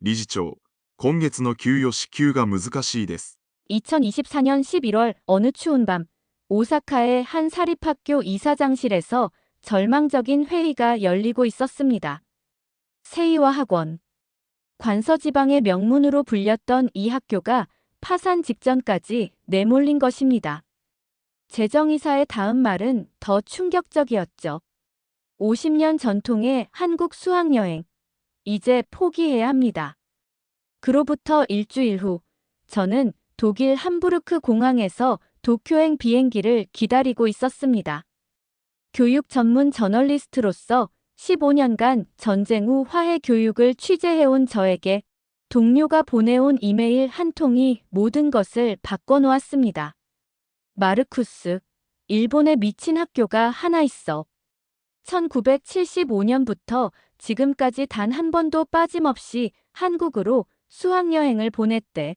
理事長、今月の給与支給が難しいです。 2024년 11월 어느 추운 밤 오사카의 한 사립학교 이사장실에서 절망적인 회의가 열리고 있었습니다. 세이와 학원, 관서지방의 명문으로 불렸던 이 학교가 파산 직전까지 내몰린 것입니다. 재정이사의 다음 말은 더 충격적이었죠. 50년 전통의 한국 수학여행, 이제 포기해야 합니다. 그로부터 일주일 후, 저는 독일 함부르크 공항에서 도쿄행 비행기를 기다리고 있었습니다. 교육 전문 저널리스트로서 15년간 전쟁 후 화해 교육을 취재해온 저에게 동료가 보내온 이메일 한 통이 모든 것을 바꿔놓았습니다. 마르쿠스, 일본에 미친 학교가 하나 있어. 1975년부터 지금까지 단 한 번도 빠짐없이 한국으로 수학여행을 보냈대.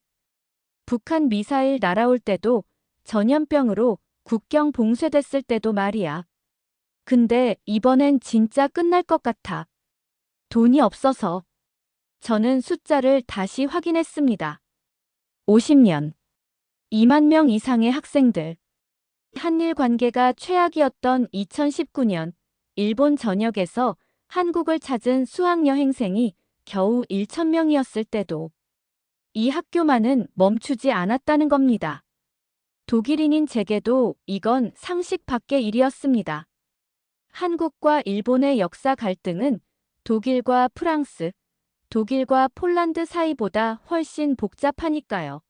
북한 미사일 날아올 때도 전염병으로 국경 봉쇄됐을 때도 말이야. 근데 이번엔 진짜 끝날 것 같아. 돈이 없어서. 저는 숫자를 다시 확인했습니다. 50년. 2만 명 이상의 학생들. 한일 관계가 최악이었던 2019년, 일본 전역에서 한국을 찾은 수학여행생이 겨우 1,000명이었을 때도 이 학교만은 멈추지 않았다는 겁니다. 독일인인 제게도 이건 상식 밖의 일이었습니다. 한국과 일본의 역사 갈등은 독일과 프랑스, 독일과 폴란드 사이보다 훨씬 복잡하니까요.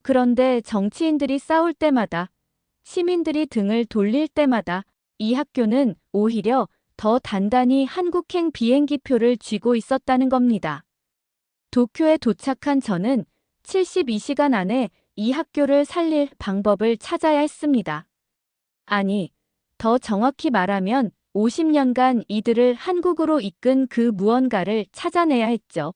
그런데 정치인들이 싸울 때마다, 시민들이 등을 돌릴 때마다 이 학교는 오히려 더 단단히 한국행 비행기표를 쥐고 있었다는 겁니다. 도쿄에 도착한 저는 72시간 안에 이 학교를 살릴 방법을 찾아야 했습니다. 아니, 더 정확히 말하면 50년간 이들을 한국으로 이끈 그 무언가를 찾아내야 했죠.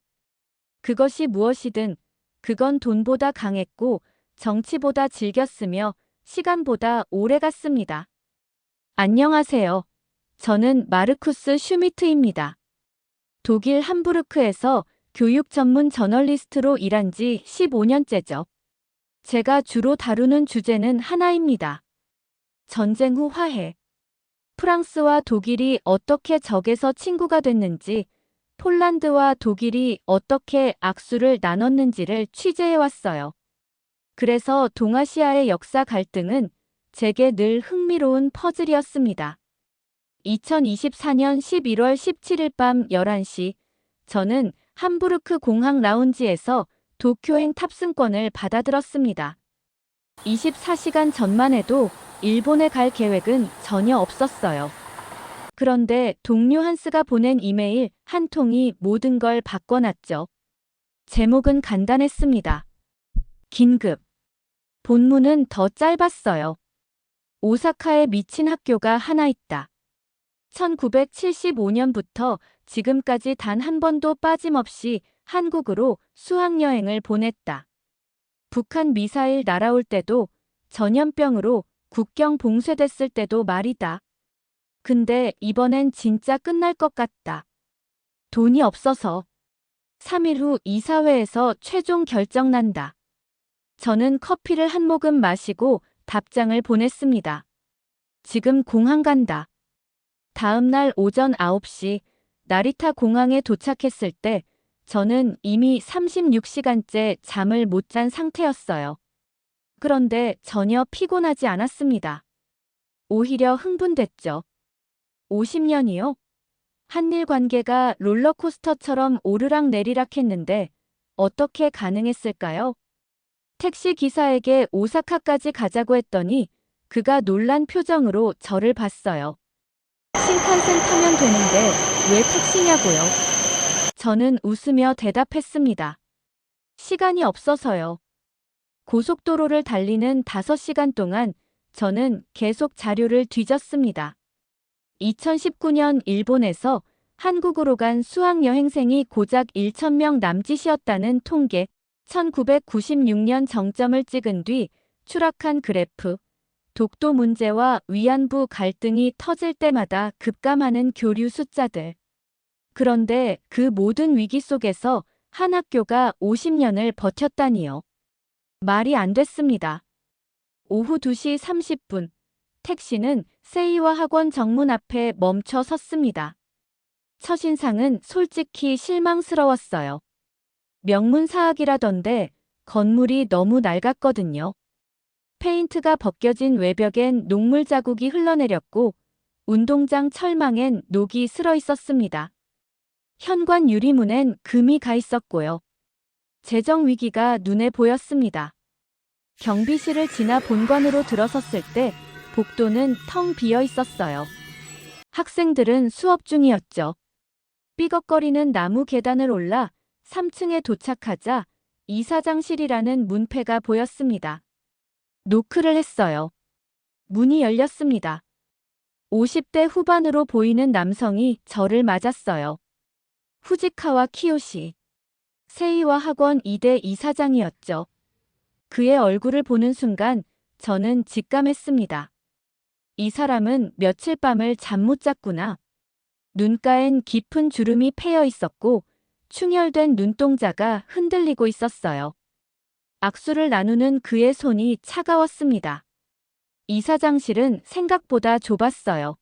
그것이 무엇이든 그건 돈보다 강했고 정치보다 질겼으며 시간보다 오래 갔습니다. 안녕하세요. 저는 마르쿠스 슈미트입니다. 독일 함부르크에서 교육 전문 저널리스트로 일한 지 15년째죠. 제가 주로 다루는 주제는 하나입니다. 전쟁 후 화해. 프랑스와 독일이 어떻게 적에서 친구가 됐는지, 폴란드와 독일이 어떻게 악수를 나눴는지를 취재해왔어요. 그래서 동아시아의 역사 갈등은 제게 늘 흥미로운 퍼즐이었습니다. 2024년 11월 17일 밤 11시, 저는 함부르크 공항 라운지에서 도쿄행 탑승권을 받아들었습니다. 24시간 전만 해도 일본에 갈 계획은 전혀 없었어요. 그런데 동료 한스가 보낸 이메일 한 통이 모든 걸 바꿔놨죠. 제목은 간단했습니다. 긴급. 본문은 더 짧았어요. 오사카에 미친 학교가 하나 있다. 1975년부터 지금까지 단 한 번도 빠짐없이 한국으로 수학여행을 보냈다. 북한 미사일 날아올 때도 전염병으로 국경 봉쇄됐을 때도 말이다. 근데 이번엔 진짜 끝날 것 같다. 돈이 없어서. 3일 후 이사회에서 최종 결정난다. 저는 커피를 한 모금 마시고 답장을 보냈습니다. 지금 공항 간다. 다음 날 오전 9시 나리타 공항에 도착했을 때 저는 이미 36시간째 잠을 못 잔 상태였어요. 그런데 전혀 피곤하지 않았습니다. 오히려 흥분됐죠. 50년이요? 한일 관계가 롤러코스터처럼 오르락내리락 했는데 어떻게 가능했을까요? 택시 기사에게 오사카까지 가자고 했더니 그가 놀란 표정으로 저를 봤어요. 신칸센 타면 되는데 왜 택시냐고요? 저는 웃으며 대답했습니다. 시간이 없어서요. 고속도로를 달리는 5시간 동안 저는 계속 자료를 뒤졌습니다. 2019년 일본에서 한국으로 간 수학여행생이 고작 1,000명 남짓이었다는 통계, 1996년 정점을 찍은 뒤 추락한 그래프, 독도 문제와 위안부 갈등이 터질 때마다 급감하는 교류 숫자들. 그런데 그 모든 위기 속에서 한 학교가 50년을 버텼다니요. 말이 안 됐습니다. 오후 2시 30분, 택시는 세이와 학원 정문 앞에 멈춰 섰습니다. 첫인상은 솔직히 실망스러웠어요. 명문사학이라던데 건물이 너무 낡았거든요. 페인트가 벗겨진 외벽엔 녹물 자국이 흘러내렸고 운동장 철망엔 녹이 슬어 있었습니다. 현관 유리문엔 금이 가 있었고요. 재정 위기가 눈에 보였습니다. 경비실을 지나 본관으로 들어섰을 때 복도는 텅 비어 있었어요. 학생들은 수업 중이었죠. 삐걱거리는 나무 계단을 올라 3층에 도착하자 이사장실이라는 문패가 보였습니다. 노크를 했어요. 문이 열렸습니다. 50대 후반으로 보이는 남성이 저를 맞았어요. 후지카와 키요시. 세이와 학원 2대 이사장이었죠. 그의 얼굴을 보는 순간 저는 직감했습니다. 이 사람은 며칠 밤을 잠 못 잤구나. 눈가엔 깊은 주름이 패여 있었고 충혈된 눈동자가 흔들리고 있었어요. 악수를 나누는 그의 손이 차가웠습니다. 이사장실은 생각보다 좁았어요.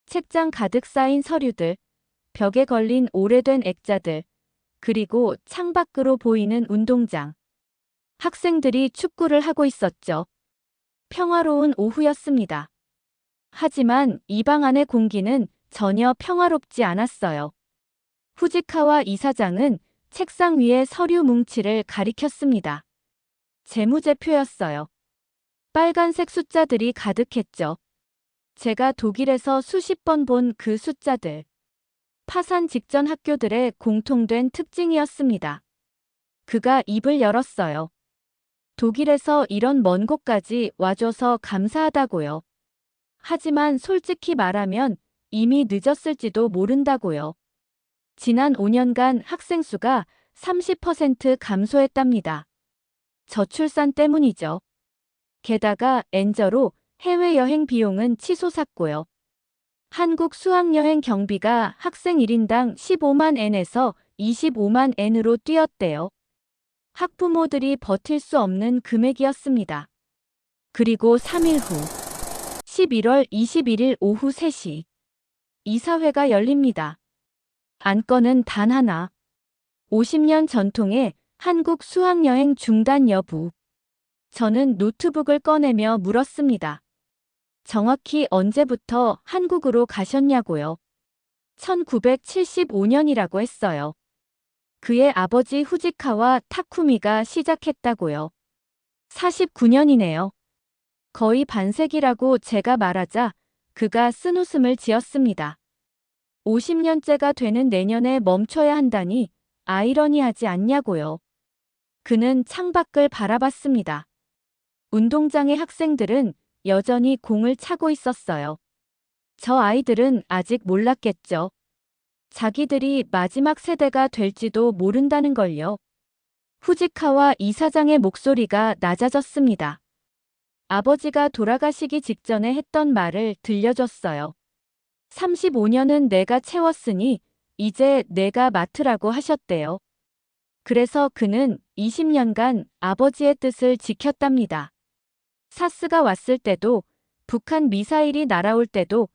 책장 가득 쌓인 서류들, 벽에 걸린 오래된 액자들, 그리고 창밖으로 보이는 운동장. 학생들이 축구를 하고 있었죠. 평화로운 오후였습니다. 하지만 이 방 안의 공기는 전혀 평화롭지 않았어요. 후지카와 이사장은 책상 위에 서류 뭉치를 가리켰습니다. 재무제표였어요. 빨간색 숫자들이 가득했죠. 제가 독일에서 수십 번 본 그 숫자들. 파산 직전 학교들의 공통된 특징이었습니다. 그가 입을 열었어요. 독일에서 이런 먼 곳까지 와줘서 감사하다고요. 하지만 솔직히 말하면 이미 늦었을지도 모른다고요. 지난 5년간 학생 수가 30% 감소했답니다. 저출산 때문이죠. 게다가 엔저로 해외여행 비용은 치솟았고요. 한국 수학여행 경비가 학생 1인당 15만 엔에서 25만 엔으로 뛰었대요. 학부모들이 버틸 수 없는 금액이었습니다. 그리고 3일 후 11월 21일 오후 3시 이사회가 열립니다. 안건은 단 하나. 50년 전통의 한국 수학여행 중단 여부. 저는 노트북을 꺼내며 물었습니다. 정확히 언제부터 한국으로 가셨냐고요. 1975년이라고 했어요. 그의 아버지 후지카와 타쿠미가 시작했다고요. 49년이네요. 거의 반세기라고 제가 말하자 그가 쓴웃음을 지었습니다. 50년째가 되는 내년에 멈춰야 한다니 아이러니하지 않냐고요. 그는 창밖을 바라봤습니다. 운동장의 학생들은 여전히 공을 차고 있었어요. 저 아이들은 아직 몰랐겠죠. 자기들이 마지막 세대가 될지도 모른다는 걸요. 후지카와 이사장의 목소리가 낮아졌습니다. 아버지가 돌아가시기 직전에 했던 말을 들려줬어요. 35년은 내가 채웠으니 이제 내가 맡으라고 하셨대요. 그래서 그는 20년간 아버지의 뜻을 지켰답니다. 사스가 왔을 때도, 북한 미사일이 날아올 때도,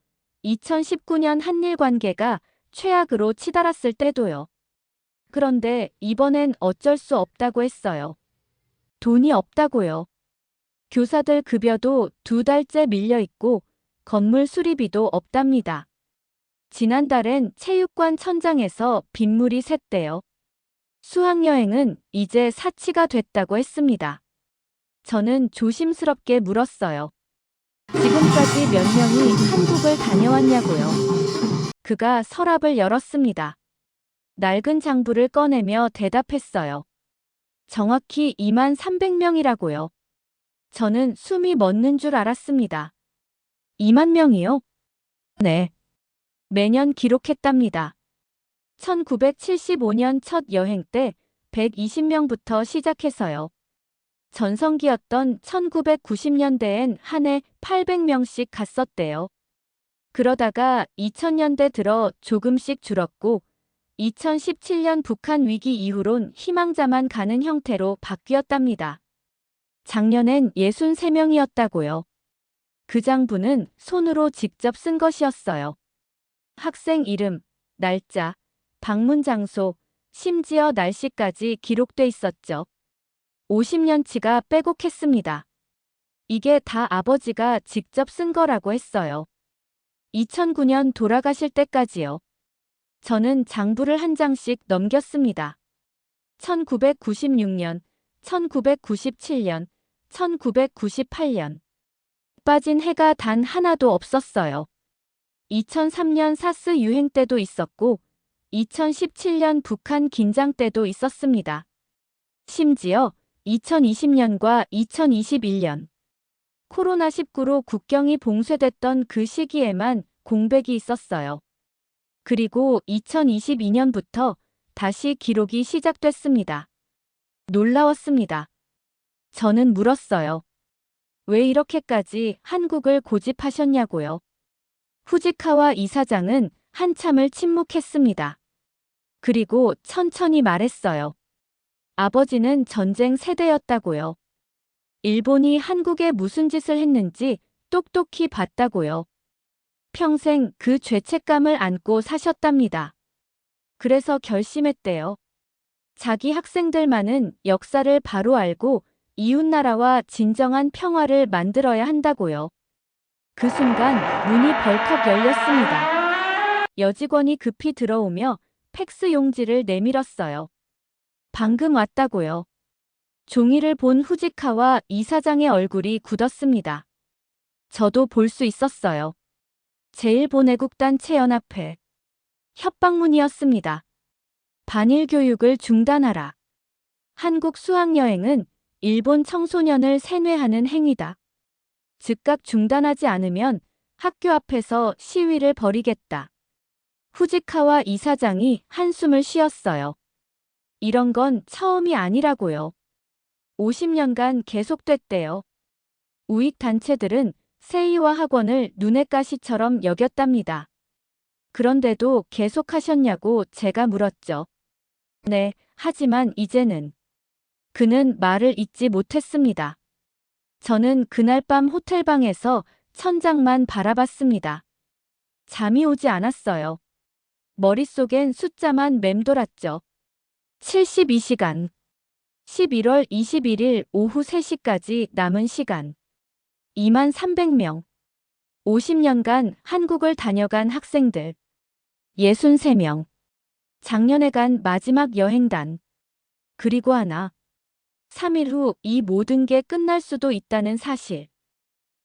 2019년 한일 관계가 최악으로 치달았을 때도요. 그런데 이번엔 어쩔 수 없다고 했어요. 돈이 없다고요. 교사들 급여도 2달째 밀려 있고 건물 수리비도 없답니다. 지난달엔 체육관 천장에서 빗물이 샜대요. 수학여행은 이제 사치가 됐다고 했습니다. 저는 조심스럽게 물었어요. 지금까지 몇 명이 한국을 다녀왔냐고요. 그가 서랍을 열었습니다. 낡은 장부를 꺼내며 대답했어요. 정확히 2만 300명이라고요. 저는 숨이 멎는 줄 알았습니다. 2만 명이요? 네. 매년 기록했답니다. 1975년 첫 여행 때 120명부터 시작해서요. 전성기였던 1990년대엔 한 해 800명씩 갔었대요. 그러다가 2000년대 들어 조금씩 줄었고 2017년 북한 위기 이후론 희망자만 가는 형태로 바뀌었답니다. 작년엔 63명이었다고요. 그 장부는 손으로 직접 쓴 것이었어요. 학생 이름, 날짜, 방문 장소, 심지어 날씨까지 기록돼 있었죠. 50년치가 빼곡했습니다. 이게 다 아버지가 직접 쓴 거라고 했어요. 2009년 돌아가실 때까지요. 저는 장부를 한 장씩 넘겼습니다. 1996년, 1997년, 1998년. 빠진 해가 단 하나도 없었어요. 2003년 사스 유행 때도 있었고, 2017년 북한 긴장 때도 있었습니다. 심지어 2020년과 2021년. 코로나19로 국경이 봉쇄됐던 그 시기에만 공백이 있었어요. 그리고 2022년부터 다시 기록이 시작됐습니다. 놀라웠습니다. 저는 물었어요. 왜 이렇게까지 한국을 고집하셨냐고요. 후지카와 이사장은 한참을 침묵했습니다. 그리고 천천히 말했어요. 아버지는 전쟁 세대였다고요. 일본이 한국에 무슨 짓을 했는지 똑똑히 봤다고요. 평생 그 죄책감을 안고 사셨답니다. 그래서 결심했대요. 자기 학생들만은 역사를 바로 알고 이웃나라와 진정한 평화를 만들어야 한다고요. 그 순간 문이 벌컥 열렸습니다. 여직원이 급히 들어오며 팩스 용지를 내밀었어요. 방금 왔다고요. 종이를 본 후지카와 이사장의 얼굴이 굳었습니다. 저도 볼 수 있었어요. 제1본애국단 체연합회. 협박문이었습니다. 반일 교육을 중단하라. 한국 수학여행은 일본 청소년을 세뇌하는 행위다. 즉각 중단하지 않으면 학교 앞에서 시위를 벌이겠다. 후지카와 이사장이 한숨을 쉬었어요. 이런 건 처음이 아니라고요. 50년간 계속됐대요. 우익 단체들은 세이와 학원을 눈의 가시처럼 여겼답니다. 그런데도 계속하셨냐고 제가 물었죠. 네, 하지만 이제는. 그는 말을 잇지 못했습니다. 저는 그날 밤 호텔방에서 천장만 바라봤습니다. 잠이 오지 않았어요. 머릿속엔 숫자만 맴돌았죠. 72시간. 11월 21일 오후 3시까지 남은 시간. 23,300명. 50년간 한국을 다녀간 학생들. 63명. 작년에 간 마지막 여행단. 그리고 하나. 3일 후 이 모든 게 끝날 수도 있다는 사실.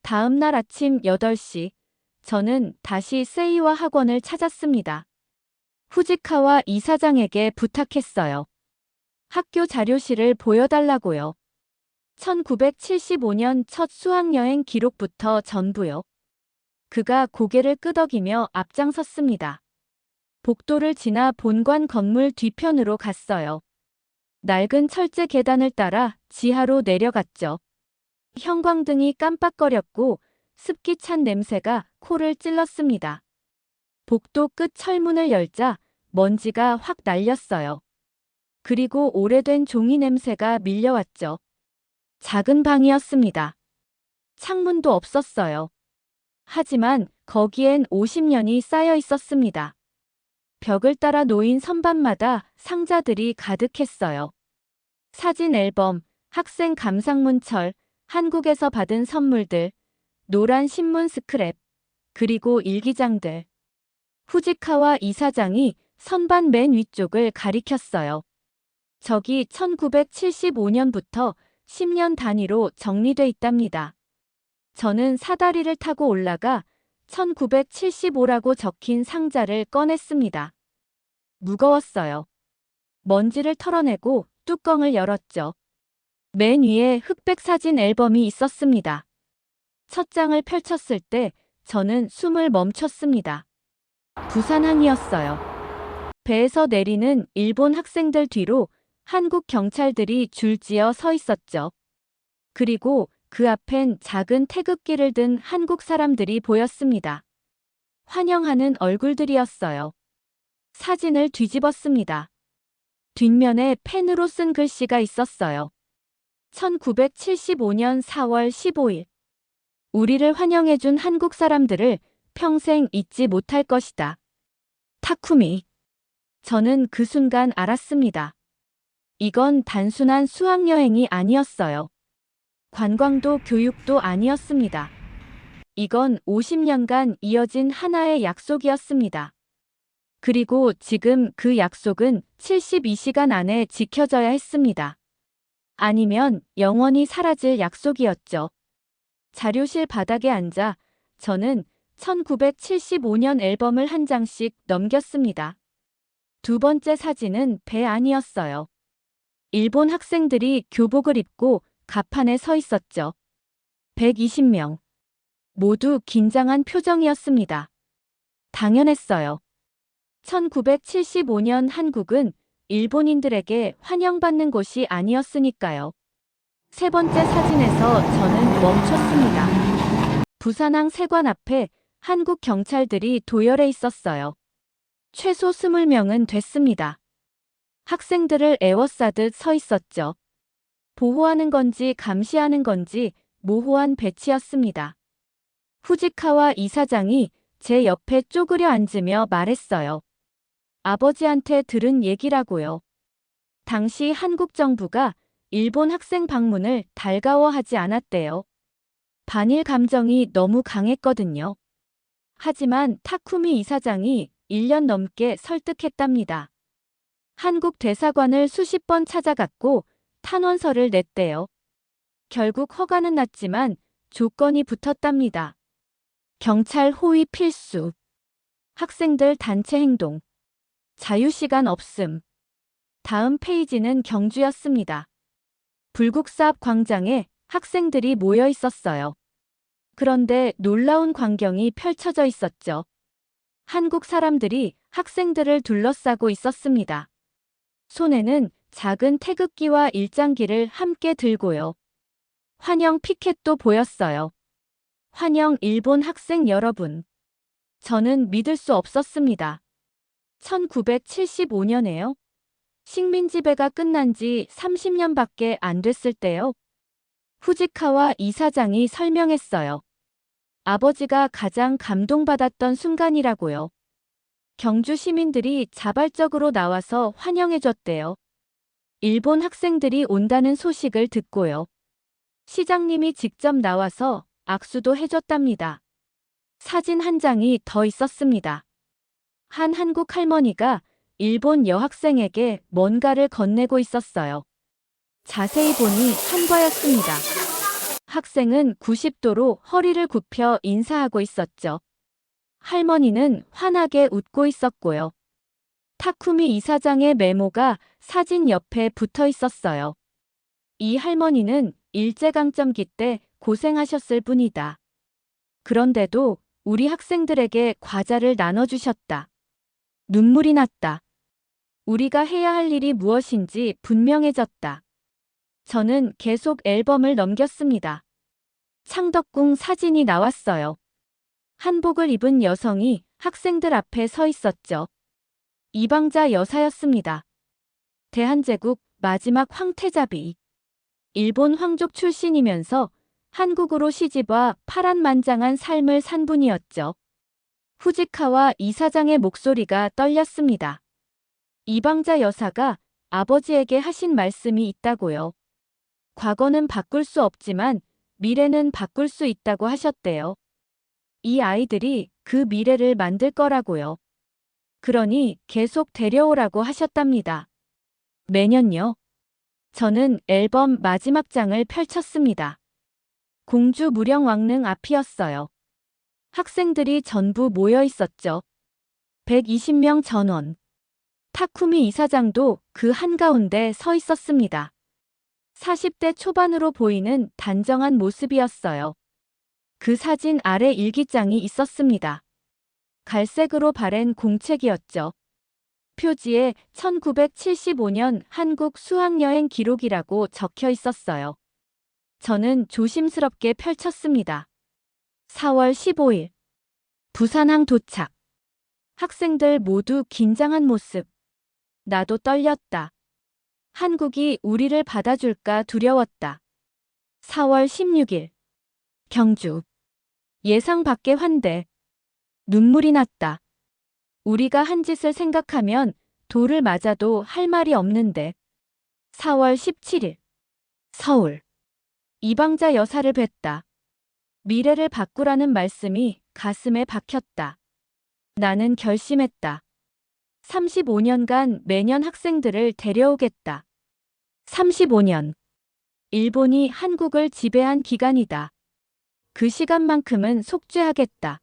다음 날 아침 8시, 저는 다시 세이와 학원을 찾았습니다. 후지카와 이사장에게 부탁했어요. 학교 자료실을 보여달라고요. 1975년 첫 수학여행 기록부터 전부요. 그가 고개를 끄덕이며 앞장섰습니다. 복도를 지나 본관 건물 뒤편으로 갔어요. 낡은 철제 계단을 따라 지하로 내려갔죠. 형광등이 깜빡거렸고 습기 찬 냄새가 코를 찔렀습니다. 복도 끝 철문을 열자 먼지가 확 날렸어요. 그리고 오래된 종이 냄새가 밀려왔죠. 작은 방이었습니다. 창문도 없었어요. 하지만 거기엔 50년이 쌓여 있었습니다. 벽을 따라 놓인 선반마다 상자들이 가득했어요. 사진 앨범, 학생 감상문철, 한국에서 받은 선물들, 노란 신문 스크랩, 그리고 일기장들. 후지카와 이사장이 선반 맨 위쪽을 가리켰어요. 저기 1975년부터 10년 단위로 정리돼 있답니다. 저는 사다리를 타고 올라가 1975라고 적힌 상자를 꺼냈습니다. 무거웠어요. 먼지를 털어내고 뚜껑을 열었죠. 맨 위에 흑백 사진 앨범이 있었습니다. 첫 장을 펼쳤을 때 저는 숨을 멈췄습니다. 부산항이었어요. 배에서 내리는 일본 학생들 뒤로 한국 경찰들이 줄지어 서 있었죠. 그리고 그 앞엔 작은 태극기를 든 한국 사람들이 보였습니다. 환영하는 얼굴들이었어요. 사진을 뒤집었습니다. 뒷면에 펜으로 쓴 글씨가 있었어요. 1975년 4월 15일. 우리를 환영해준 한국 사람들을 평생 잊지 못할 것이다. 타쿠미. 저는 그 순간 알았습니다. 이건 단순한 수학여행이 아니었어요. 관광도 교육도 아니었습니다. 이건 50년간 이어진 하나의 약속이었습니다. 그리고 지금 그 약속은 72시간 안에 지켜져야 했습니다. 아니면 영원히 사라질 약속이었죠. 자료실 바닥에 앉아 저는 1975년 앨범을 한 장씩 넘겼습니다. 두 번째 사진은 배 안이었어요. 일본 학생들이 교복을 입고 갑판에 서 있었죠. 120명. 모두 긴장한 표정이었습니다. 당연했어요. 1975년 한국은 일본인들에게 환영받는 곳이 아니었으니까요. 세 번째 사진에서 저는 멈췄습니다. 부산항 세관 앞에 한국 경찰들이 도열해 있었어요. 최소 20명은 됐습니다. 학생들을 에워싸듯 서 있었죠. 보호하는 건지 감시하는 건지 모호한 배치였습니다. 후지카와 이사장이 제 옆에 쪼그려 앉으며 말했어요. 아버지한테 들은 얘기라고요. 당시 한국 정부가 일본 학생 방문을 달가워하지 않았대요. 반일 감정이 너무 강했거든요. 하지만 타쿠미 이사장이 1년 넘게 설득했답니다. 한국 대사관을 수십 번 찾아갔고 탄원서를 냈대요. 결국 허가는 났지만 조건이 붙었답니다. 경찰 호위 필수. 학생들 단체 행동. 자유시간 없음. 다음 페이지는 경주였습니다. 불국사 앞 광장에 학생들이 모여 있었어요. 그런데 놀라운 광경이 펼쳐져 있었죠. 한국 사람들이 학생들을 둘러싸고 있었습니다. 손에는 작은 태극기와 일장기를 함께 들고요. 환영 피켓도 보였어요. 환영 일본 학생 여러분. 저는 믿을 수 없었습니다. 1975년에요? 식민지배가 끝난 지 30년밖에 안 됐을 때요. 후지카와 이사장이 설명했어요. 아버지가 가장 감동받았던 순간이라고요. 경주 시민들이 자발적으로 나와서 환영해줬대요. 일본 학생들이 온다는 소식을 듣고요. 시장님이 직접 나와서 악수도 해줬답니다. 사진 한 장이 더 있었습니다. 한 한국 할머니가 일본 여학생에게 뭔가를 건네고 있었어요. 자세히 보니 한과였습니다. 학생은 90도로 허리를 굽혀 인사하고 있었죠. 할머니는 환하게 웃고 있었고요. 타쿠미 이사장의 메모가 사진 옆에 붙어 있었어요. 이 할머니는 일제강점기 때 고생하셨을 분이다. 그런데도 우리 학생들에게 과자를 나눠주셨다. 눈물이 났다. 우리가 해야 할 일이 무엇인지 분명해졌다. 저는 계속 앨범을 넘겼습니다. 창덕궁 사진이 나왔어요. 한복을 입은 여성이 학생들 앞에 서 있었죠. 이방자 여사였습니다. 대한제국 마지막 황태자비. 일본 황족 출신이면서 한국으로 시집와 파란만장한 삶을 산 분이었죠. 후지카와 이사장의 목소리가 떨렸습니다. 이방자 여사가 아버지에게 하신 말씀이 있다고요. 과거는 바꿀 수 없지만 미래는 바꿀 수 있다고 하셨대요. 이 아이들이 그 미래를 만들 거라고요. 그러니 계속 데려오라고 하셨답니다. 매년요. 저는 앨범 마지막 장을 펼쳤습니다. 공주 무령왕릉 앞이었어요. 학생들이 전부 모여 있었죠. 120명 전원. 타쿠미 이사장도 그 한가운데 서 있었습니다. 40대 초반으로 보이는 단정한 모습이었어요. 그 사진 아래 일기장이 있었습니다. 갈색으로 바랜 공책이었죠. 표지에 1975년 한국 수학여행 기록이라고 적혀 있었어요. 저는 조심스럽게 펼쳤습니다. 4월 15일. 부산항 도착. 학생들 모두 긴장한 모습. 나도 떨렸다. 한국이 우리를 받아줄까 두려웠다. 4월 16일. 경주. 예상 밖의 환대. 눈물이 났다. 우리가 한 짓을 생각하면 돌을 맞아도 할 말이 없는데. 4월 17일. 서울. 이방자 여사를 뵀다. 미래를 바꾸라는 말씀이 가슴에 박혔다. 나는 결심했다. 35년간 매년 학생들을 데려오겠다. 35년. 일본이 한국을 지배한 기간이다. 그 시간만큼은 속죄하겠다.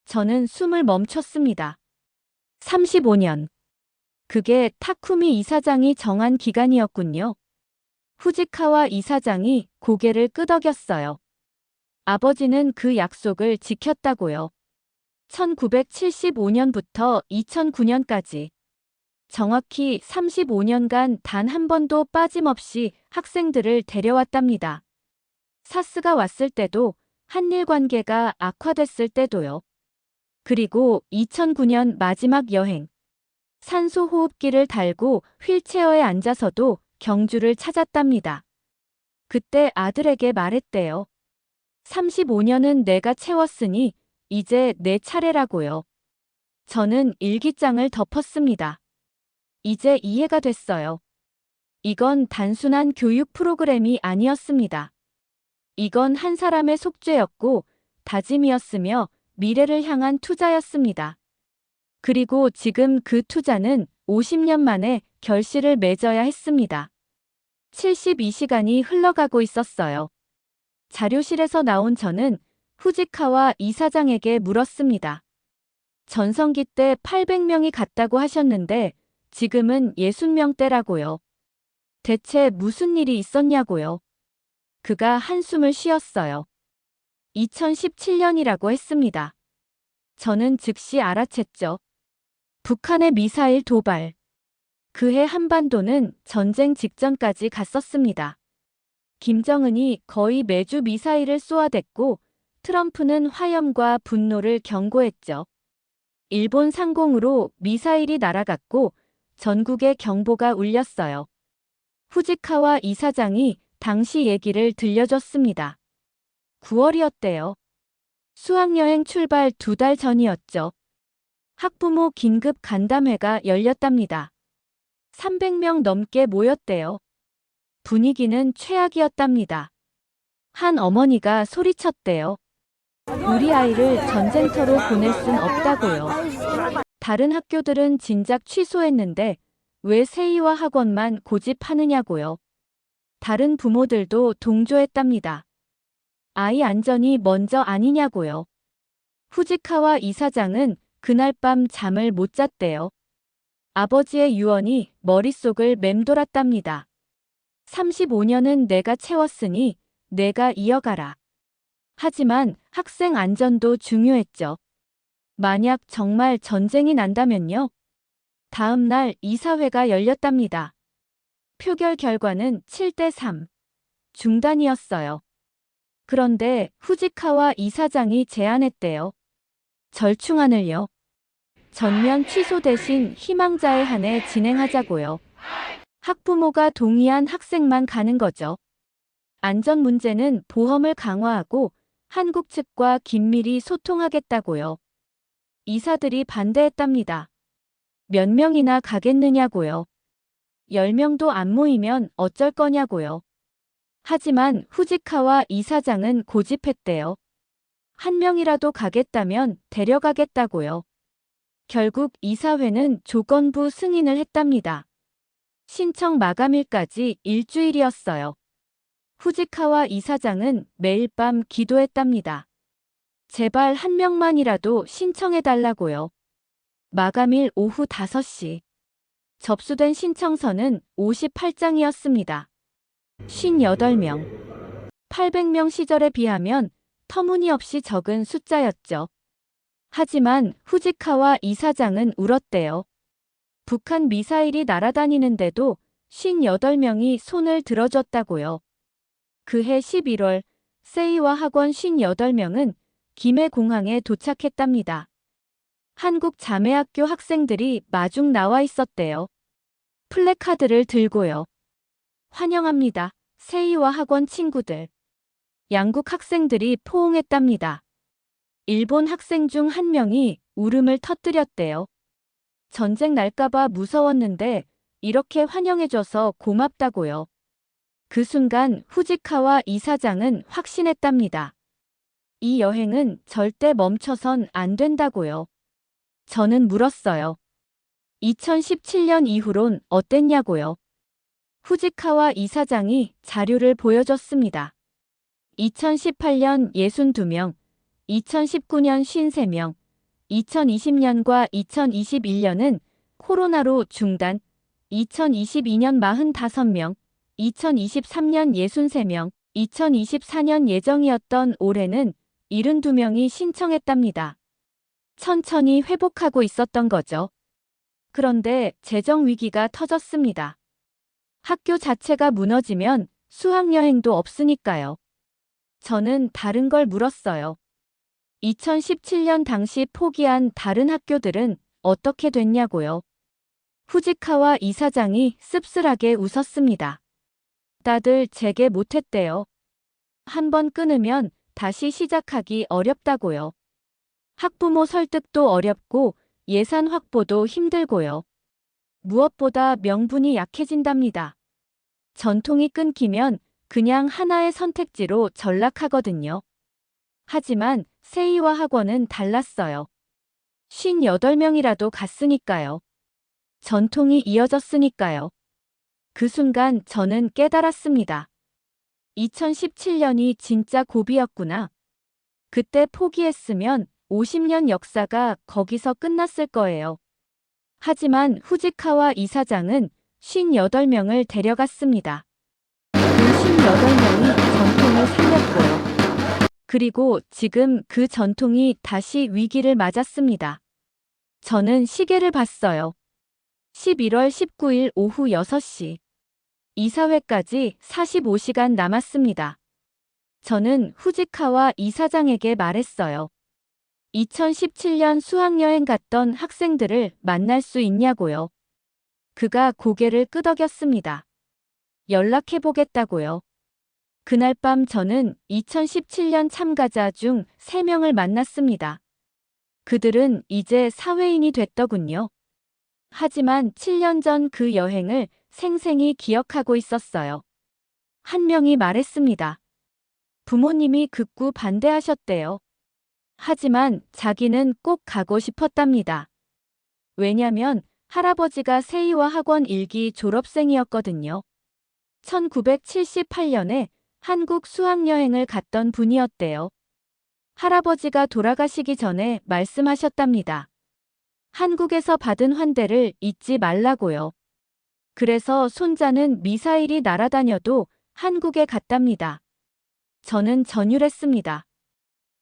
저는 숨을 멈췄습니다. 35년. 그게 타쿠미 이사장이 정한 기간이었군요. 후지카와 이사장이 고개를 끄덕였어요. 아버지는 그 약속을 지켰다고요. 1975년부터 2009년까지 정확히 35년간 단 한 번도 빠짐없이 학생들을 데려왔답니다. 사스가 왔을 때도, 한일 관계가 악화됐을 때도요. 그리고 2009년 마지막 여행. 산소 호흡기를 달고 휠체어에 앉아서도 경주를 찾았답니다. 그때 아들에게 말했대요. 35년은 내가 채웠으니 이제 내 차례라고요. 저는 일기장을 덮었습니다. 이제 이해가 됐어요. 이건 단순한 교육 프로그램이 아니었습니다. 이건 한 사람의 속죄였고 다짐이었으며 미래를 향한 투자였습니다. 그리고 지금 그 투자는 50년 만에 결실을 맺어야 했습니다. 72시간이 흘러가고 있었어요. 자료실에서 나온 저는 후지카와 이사장에게 물었습니다. 전성기 때 800명이 갔다고 하셨는데 지금은 60명대라고요. 대체 무슨 일이 있었냐고요. 그가 한숨을 쉬었어요. 2017년이라고 했습니다. 저는 즉시 알아챘죠. 북한의 미사일 도발. 그해 한반도는 전쟁 직전까지 갔었습니다. 김정은이 거의 매주 미사일을 쏘아댔고 트럼프는 화염과 분노를 경고했죠. 일본 상공으로 미사일이 날아갔고 전국에 경보가 울렸어요. 후지카와 이사장이 당시 얘기를 들려줬습니다. 9월이었대요. 수학여행 출발 2달 전이었죠. 학부모 긴급 간담회가 열렸답니다. 300명 넘게 모였대요. 분위기는 최악이었답니다. 한 어머니가 소리쳤대요. 우리 아이를 전쟁터로 보낼 순 없다고요. 다른 학교들은 진작 취소했는데 왜 세이와 학원만 고집하느냐고요. 다른 부모들도 동조했답니다. 아이 안전이 먼저 아니냐고요. 후지카와 이사장은 그날 밤 잠을 못 잤대요. 아버지의 유언이 머릿속을 맴돌았답니다. 35년은 내가 채웠으니 내가 이어가라. 하지만 학생 안전도 중요했죠. 만약 정말 전쟁이 난다면요? 다음 날 이사회가 열렸답니다. 표결 결과는 7대3. 중단이었어요. 그런데 후지카와 이사장이 제안했대요. 절충안을요. 전면 취소 대신 희망자의 한해 진행하자고요. 학부모가 동의한 학생만 가는 거죠. 안전 문제는 보험을 강화하고 한국 측과 긴밀히 소통하겠다고요. 이사들이 반대했답니다. 몇 명이나 가겠느냐고요. 10명도 안 모이면 어쩔 거냐고요. 하지만 후지카와 이사장은 고집했대요. 한 명이라도 가겠다면 데려가겠다고요. 결국 이사회는 조건부 승인을 했답니다. 신청 마감일까지 일주일이었어요. 후지카와 이사장은 매일 밤 기도했답니다. 제발 한 명만이라도 신청해달라고요. 마감일 오후 5시. 접수된 신청서는 58장이었습니다. 58명. 800명 시절에 비하면 터무니없이 적은 숫자였죠. 하지만 후지카와 이사장은 울었대요. 북한 미사일이 날아다니는데도 58명이 손을 들어줬다고요. 그해 11월 세이와 학원 58명은 김해 공항에 도착했답니다. 한국 자매학교 학생들이 마중 나와 있었대요. 플래카드를 들고요. 환영합니다. 세이와 학원 친구들. 양국 학생들이 포옹했답니다. 일본 학생 중 한 명이 울음을 터뜨렸대요. 전쟁 날까봐 무서웠는데 이렇게 환영해줘서 고맙다고요. 그 순간 후지카와 이사장은 확신했답니다. 이 여행은 절대 멈춰선 안 된다고요. 저는 물었어요. 2017년 이후론 어땠냐고요. 후지카와 이사장이 자료를 보여줬습니다. 2018년 62명, 2019년 53명, 2020년과 2021년은 코로나로 중단, 2022년 45명, 2023년 63명, 2024년 예정이었던 올해는 72명이 신청했답니다. 천천히 회복하고 있었던 거죠. 그런데 재정 위기가 터졌습니다. 학교 자체가 무너지면 수학여행도 없으니까요. 저는 다른 걸 물었어요. 2017년 당시 포기한 다른 학교들은 어떻게 됐냐고요. 후지카와 이사장이 씁쓸하게 웃었습니다. 다들 재개 못했대요. 한번 끊으면 다시 시작하기 어렵다고요. 학부모 설득도 어렵고 예산 확보도 힘들고요. 무엇보다 명분이 약해진답니다. 전통이 끊기면 그냥 하나의 선택지로 전락하거든요. 하지만 세이와 학원은 달랐어요. 58명이라도 갔으니까요. 전통이 이어졌으니까요. 그 순간 저는 깨달았습니다. 2017년이 진짜 고비였구나. 그때 포기했으면 50년 역사가 거기서 끝났을 거예요. 하지만 후지카와 이사장은 58명을 데려갔습니다. 그 58명이 전통을 살렸고요. 그리고 지금 그 전통이 다시 위기를 맞았습니다. 저는 시계를 봤어요. 11월 19일 오후 6시. 이사회까지 45시간 남았습니다. 저는 후지카와 이사장에게 말했어요. 2017년 수학여행 갔던 학생들을 만날 수 있냐고요. 그가 고개를 끄덕였습니다. 연락해보겠다고요. 그날 밤 저는 2017년 참가자 중 3명을 만났습니다. 그들은 이제 사회인이 됐더군요. 하지만 7년 전 그 여행을 생생히 기억하고 있었어요. 한 명이 말했습니다. 부모님이 극구 반대하셨대요. 하지만 자기는 꼭 가고 싶었답니다. 왜냐면 할아버지가 세이와 학원 1기 졸업생이었거든요. 1978년에 한국 수학여행을 갔던 분이었대요. 할아버지가 돌아가시기 전에 말씀하셨답니다. 한국에서 받은 환대를 잊지 말라고요. 그래서 손자는 미사일이 날아다녀도 한국에 갔답니다. 저는 전율했습니다.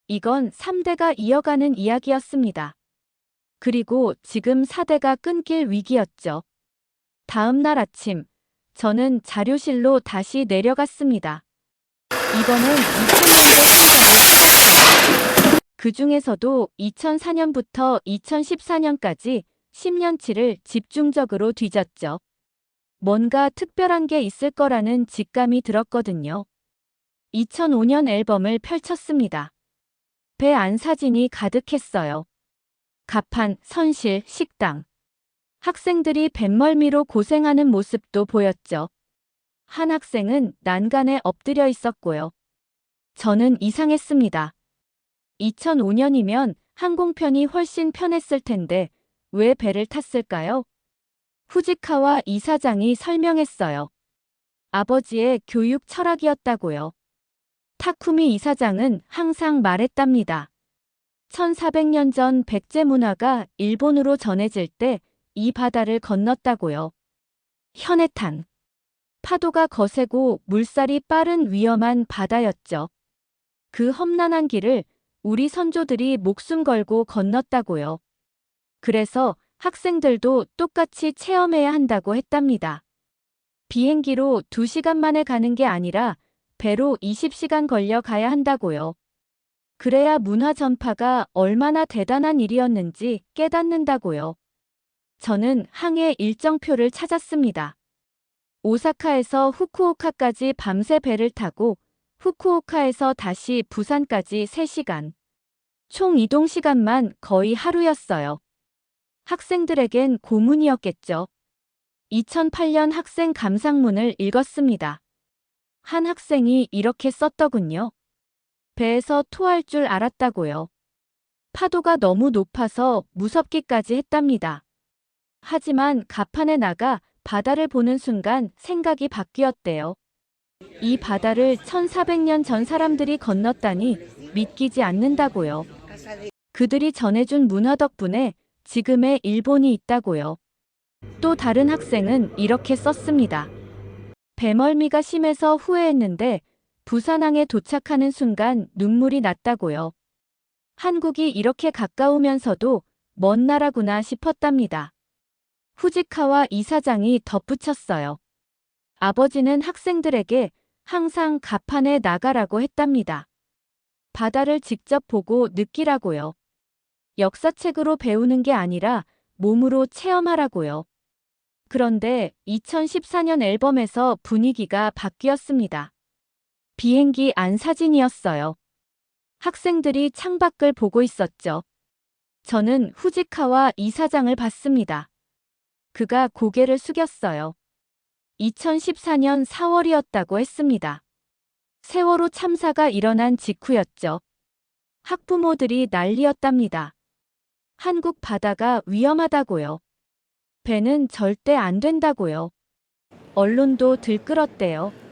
이건 3대가 이어가는 이야기였습니다. 그리고 지금 4대가 끊길 위기였죠. 다음 날 아침, 저는 자료실로 다시 내려갔습니다. 이번엔 2000년대 숫자를 찾았어요. 그 중에서도 2004년부터 2014년까지 10년치를 집중적으로 뒤졌죠. 뭔가 특별한 게 있을 거라는 직감이 들었거든요. 2005년 앨범을 펼쳤습니다. 배 안 사진이 가득했어요. 가판, 선실, 식당. 학생들이 뱃멀미로 고생하는 모습도 보였죠. 한 학생은 난간에 엎드려 있었고요. 저는 이상했습니다. 2005년이면 항공편이 훨씬 편했을 텐데 왜 배를 탔을까요? 후지카와 이사장이 설명했어요. 아버지의 교육 철학이었다고요. 타쿠미 이사장은 항상 말했답니다. 1400년 전 백제 문화가 일본으로 전해질 때 이 바다를 건넜다고요. 현해탄. 파도가 거세고 물살이 빠른 위험한 바다였죠. 그 험난한 길을 우리 선조들이 목숨 걸고 건넜다고요. 그래서 학생들도 똑같이 체험해야 한다고 했답니다. 비행기로 2시간 만에 가는 게 아니라 배로 20시간 걸려 가야 한다고요. 그래야 문화 전파가 얼마나 대단한 일이었는지 깨닫는다고요. 저는 항해 일정표를 찾았습니다. 오사카에서 후쿠오카까지 밤새 배를 타고 후쿠오카에서 다시 부산까지 3시간. 총 이동 시간만 거의 하루였어요. 학생들에겐 고문이었겠죠. 2008년 학생 감상문을 읽었습니다. 한 학생이 이렇게 썼더군요. 배에서 토할 줄 알았다고요. 파도가 너무 높아서 무섭기까지 했답니다. 하지만 갑판에 나가 바다를 보는 순간 생각이 바뀌었대요. 이 바다를 1400년 전 사람들이 건넜다니 믿기지 않는다고요. 그들이 전해준 문화 덕분에 지금의 일본이 있다고요. 또 다른 학생은 이렇게 썼습니다. 배멀미가 심해서 후회했는데 부산항에 도착하는 순간 눈물이 났다고요. 한국이 이렇게 가까우면서도 먼 나라구나 싶었답니다. 후지카와 이사장이 덧붙였어요. 아버지는 학생들에게 항상 갑판에 나가라고 했답니다. 바다를 직접 보고 느끼라고요. 역사책으로 배우는 게 아니라 몸으로 체험하라고요. 그런데 2014년 앨범에서 분위기가 바뀌었습니다. 비행기 안 사진이었어요. 학생들이 창밖을 보고 있었죠. 저는 후지카와 이사장을 봤습니다. 그가 고개를 숙였어요. 2014년 4월이었다고 했습니다. 세월호 참사가 일어난 직후였죠. 학부모들이 난리였답니다. 한국 바다가 위험하다고요. 배는 절대 안 된다고요. 언론도 들끓었대요.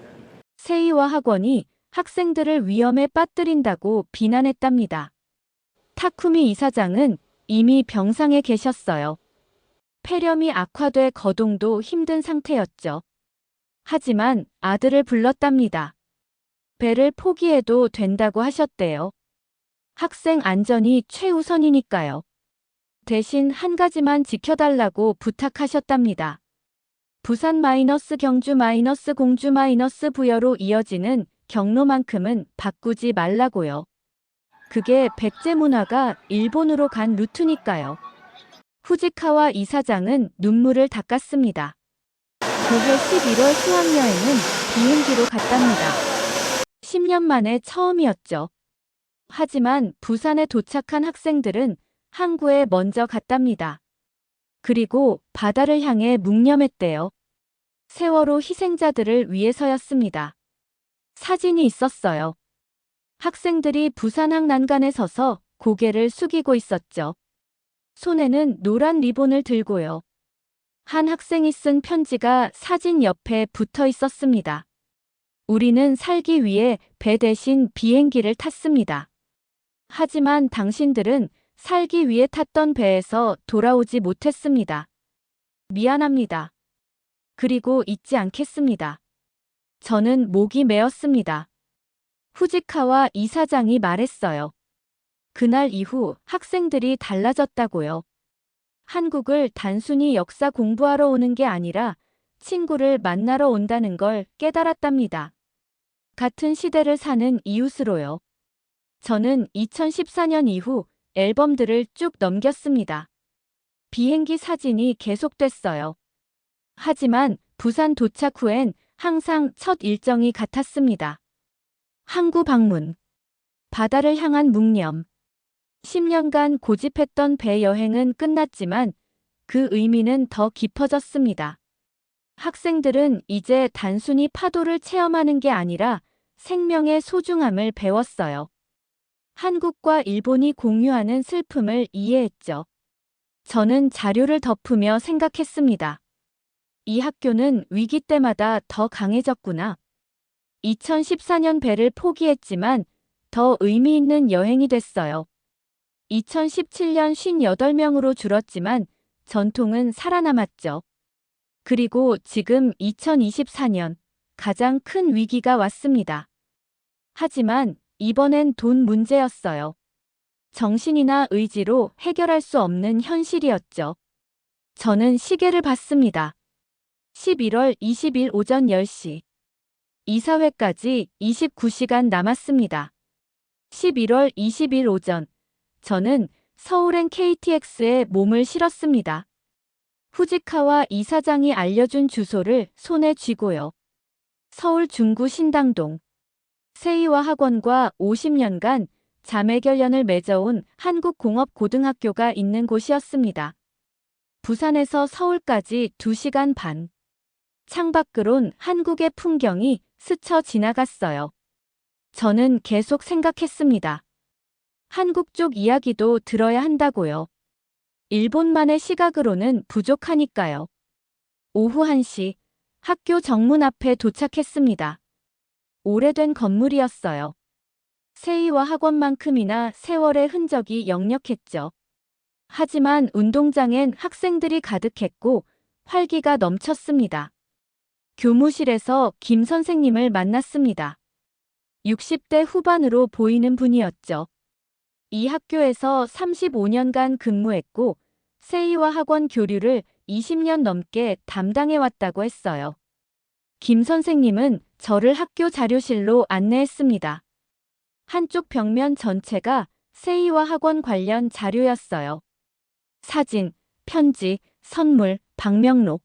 세이와 학원이 학생들을 위험에 빠뜨린다고 비난했답니다. 타쿠미 이사장은 이미 병상에 계셨어요. 폐렴이 악화돼 거동도 힘든 상태였죠. 하지만 아들을 불렀답니다. 배를 포기해도 된다고 하셨대요. 학생 안전이 최우선이니까요. 대신 한 가지만 지켜달라고 부탁하셨답니다. 부산 경주 공주 부여로 이어지는 경로만큼은 바꾸지 말라고요. 그게 백제 문화가 일본으로 간 루트니까요. 후지카와 이사장은 눈물을 닦았습니다. 그해 11월 수학여행은 비행기로 갔답니다. 10년 만에 처음이었죠. 하지만 부산에 도착한 학생들은 항구에 먼저 갔답니다. 그리고 바다를 향해 묵념했대요. 세월호 희생자들을 위해서였습니다. 사진이 있었어요. 학생들이 부산항 난간에 서서 고개를 숙이고 있었죠. 손에는 노란 리본을 들고요. 한 학생이 쓴 편지가 사진 옆에 붙어 있었습니다. 우리는 살기 위해 배 대신 비행기를 탔습니다. 하지만 당신들은 살기 위해 탔던 배에서 돌아오지 못했습니다. 미안합니다. 그리고 잊지 않겠습니다. 저는 목이 메었습니다. 후지카와 이사장이 말했어요. 그날 이후 학생들이 달라졌다고요. 한국을 단순히 역사 공부하러 오는 게 아니라 친구를 만나러 온다는 걸 깨달았답니다. 같은 시대를 사는 이웃으로요. 저는 2014년 이후 앨범들을 쭉 넘겼습니다. 비행기 사진이 계속됐어요. 하지만 부산 도착 후엔 항상 첫 일정이 같았습니다. 항구 방문. 바다를 향한 묵념. 10년간 고집했던 배 여행은 끝났지만 그 의미는 더 깊어졌습니다. 학생들은 이제 단순히 파도를 체험하는 게 아니라 생명의 소중함을 배웠어요. 한국과 일본이 공유하는 슬픔을 이해했죠. 저는 자료를 덮으며 생각했습니다. 이 학교는 위기 때마다 더 강해졌구나. 2014년 배를 포기했지만 더 의미 있는 여행이 됐어요. 2017년 58명으로 줄었지만 전통은 살아남았죠. 그리고 지금 2024년 가장 큰 위기가 왔습니다. 하지만 이번엔 돈 문제였어요. 정신이나 의지로 해결할 수 없는 현실이었죠. 저는 시계를 봤습니다. 11월 20일 오전 10시. 이사회까지 29시간 남았습니다. 11월 20일 오전, 저는 서울행 KTX에 몸을 실었습니다. 후지카와 이사장이 알려준 주소를 손에 쥐고요. 서울 중구 신당동. 세이와 학원과 50년간 자매결연을 맺어온 한국공업고등학교가 있는 곳이었습니다. 부산에서 서울까지 2시간 반. 창밖으론 한국의 풍경이 스쳐 지나갔어요. 저는 계속 생각했습니다. 한국 쪽 이야기도 들어야 한다고요. 일본만의 시각으로는 부족하니까요. 오후 1시, 학교 정문 앞에 도착했습니다. 오래된 건물이었어요. 세이와 학원만큼이나 세월의 흔적이 역력했죠. 하지만 운동장엔 학생들이 가득했고 활기가 넘쳤습니다. 교무실에서 김 선생님을 만났습니다. 60대 후반으로 보이는 분이었죠. 이 학교에서 35년간 근무했고 세이와 학원 교류를 20년 넘게 담당해왔다고 했어요. 김 선생님은 저를 학교 자료실로 안내했습니다. 한쪽 벽면 전체가 세이와 학원 관련 자료였어요. 사진, 편지, 선물, 방명록.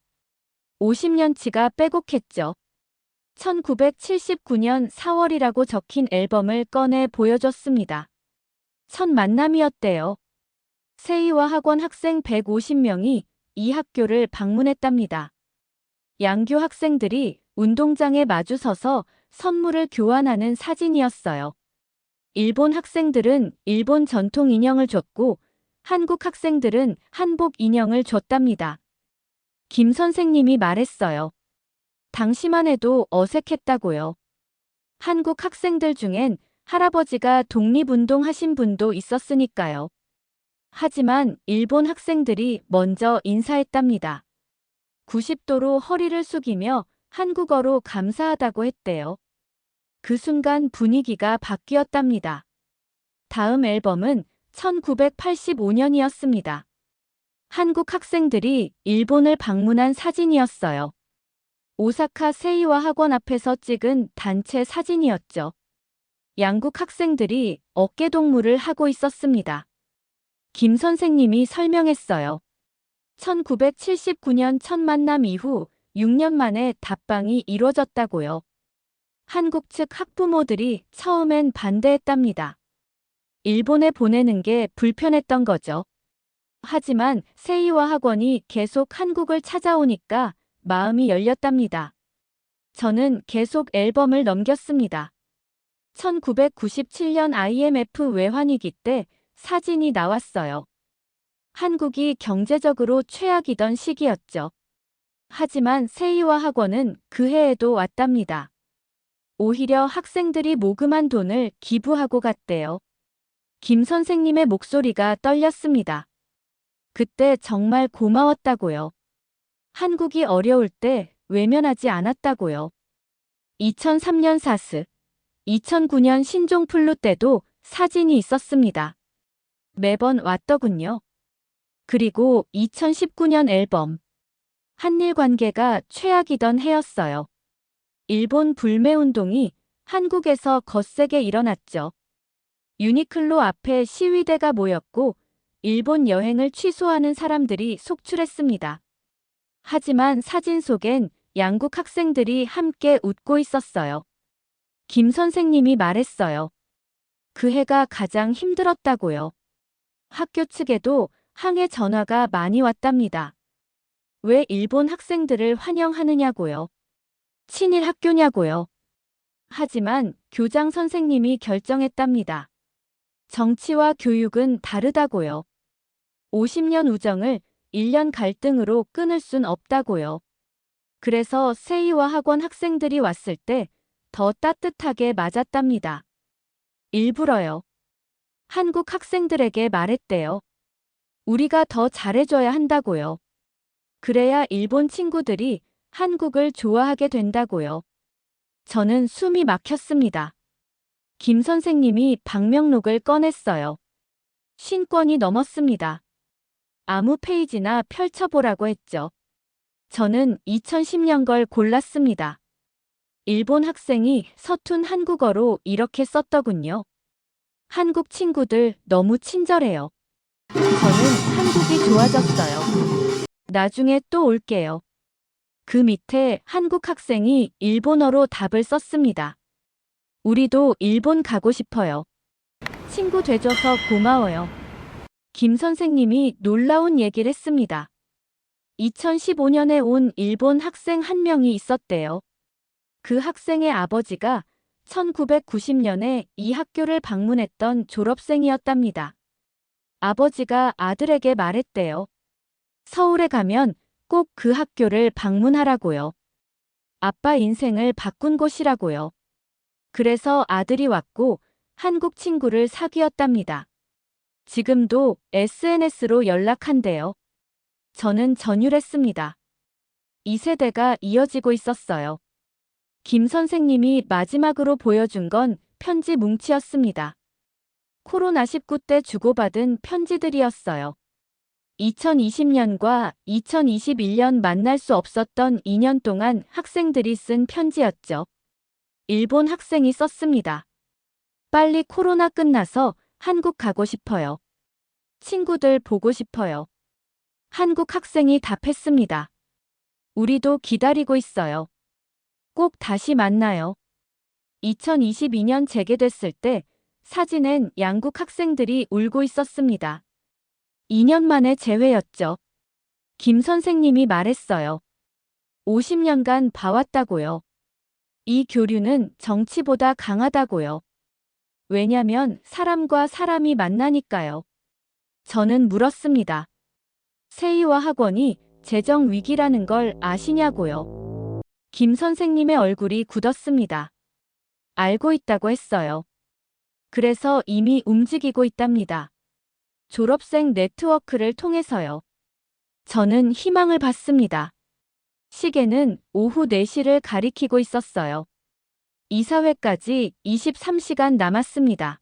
50년치가 빼곡했죠. 1979년 4월이라고 적힌 앨범을 꺼내 보여줬습니다. 첫 만남이었대요. 세이와 학원 학생 150명이 이 학교를 방문했답니다. 양교 학생들이 운동장에 마주서서 선물을 교환하는 사진이었어요. 일본 학생들은 일본 전통 인형을 줬고 한국 학생들은 한복 인형을 줬답니다. 김 선생님이 말했어요. 당시만 해도 어색했다고요. 한국 학생들 중엔 할아버지가 독립운동 하신 분도 있었으니까요. 하지만 일본 학생들이 먼저 인사했답니다. 90도로 허리를 숙이며 한국어로 감사하다고 했대요. 그 순간 분위기가 바뀌었답니다. 다음 앨범은 1985년이었습니다. 한국 학생들이 일본을 방문한 사진이었어요. 오사카 세이와 학원 앞에서 찍은 단체 사진이었죠. 양국 학생들이 어깨동무를 하고 있었습니다. 김 선생님이 설명했어요. 1979년 첫 만남 이후 6년 만에 답방이 이루어졌다고요. 한국 측 학부모들이 처음엔 반대했답니다. 일본에 보내는 게 불편했던 거죠. 하지만 세이와 학원이 계속 한국을 찾아오니까 마음이 열렸답니다. 저는 계속 앨범을 넘겼습니다. 1997년 IMF 외환위기 때 사진이 나왔어요. 한국이 경제적으로 최악이던 시기였죠. 하지만 세이와 학원은 그 해에도 왔답니다. 오히려 학생들이 모금한 돈을 기부하고 갔대요. 김 선생님의 목소리가 떨렸습니다. 그때 정말 고마웠다고요. 한국이 어려울 때 외면하지 않았다고요. 2003년 사스, 2009년 신종플루 때도 사진이 있었습니다. 매번 왔더군요. 그리고 2019년 앨범. 한일 관계가 최악이던 해였어요. 일본 불매운동이 한국에서 거세게 일어났죠. 유니클로 앞에 시위대가 모였고 일본 여행을 취소하는 사람들이 속출했습니다. 하지만 사진 속엔 양국 학생들이 함께 웃고 있었어요. 김 선생님이 말했어요. 그 해가 가장 힘들었다고요. 학교 측에도 항해 전화가 많이 왔답니다. 왜 일본 학생들을 환영하느냐고요. 친일 학교냐고요. 하지만 교장 선생님이 결정했답니다. 정치와 교육은 다르다고요. 50년 우정을 1년 갈등으로 끊을 순 없다고요. 그래서 세이와 학원 학생들이 왔을 때 더 따뜻하게 맞았답니다. 일부러요. 한국 학생들에게 말했대요. 우리가 더 잘해줘야 한다고요. 그래야 일본 친구들이 한국을 좋아하게 된다고요. 저는 숨이 막혔습니다. 김 선생님이 방명록을 꺼냈어요. 50권이 넘었습니다. 아무 페이지나 펼쳐보라고 했죠. 저는 2010년 걸 골랐습니다. 일본 학생이 서툰 한국어로 이렇게 썼더군요. 한국 친구들 너무 친절해요. 저는 한국이 좋아졌어요. 나중에 또 올게요. 그 밑에 한국 학생이 일본어로 답을 썼습니다. 우리도 일본 가고 싶어요. 친구 돼줘서 고마워요. 김 선생님이 놀라운 얘기를 했습니다. 2015년에 온 일본 학생 한 명이 있었대요. 그 학생의 아버지가 1990년에 이 학교를 방문했던 졸업생이었답니다. 아버지가 아들에게 말했대요. 서울에 가면 꼭 그 학교를 방문하라고요. 아빠 인생을 바꾼 곳이라고요. 그래서 아들이 왔고 한국 친구를 사귀었답니다. 지금도 SNS로 연락한대요. 저는 전율했습니다. 이 세대가 이어지고 있었어요. 김 선생님이 마지막으로 보여준 건 편지 뭉치였습니다. 코로나19 때 주고받은 편지들이었어요. 2020년과 2021년 만날 수 없었던 2년 동안 학생들이 쓴 편지였죠. 일본 학생이 썼습니다. 빨리 코로나 끝나서 한국 가고 싶어요. 친구들 보고 싶어요. 한국 학생이 답했습니다. 우리도 기다리고 있어요. 꼭 다시 만나요. 2022년 재개됐을 때 사진엔 양국 학생들이 울고 있었습니다. 2년 만에 재회였죠. 김 선생님이 말했어요. 50년간 봐왔다고요. 이 교류는 정치보다 강하다고요. 왜냐면 사람과 사람이 만나니까요. 저는 물었습니다. 세이와 학원이 재정 위기라는 걸 아시냐고요. 김 선생님의 얼굴이 굳었습니다. 알고 있다고 했어요. 그래서 이미 움직이고 있답니다. 졸업생 네트워크를 통해서요. 저는 희망을 봤습니다. 시계는 오후 4시를 가리키고 있었어요. 이사회까지 23시간 남았습니다.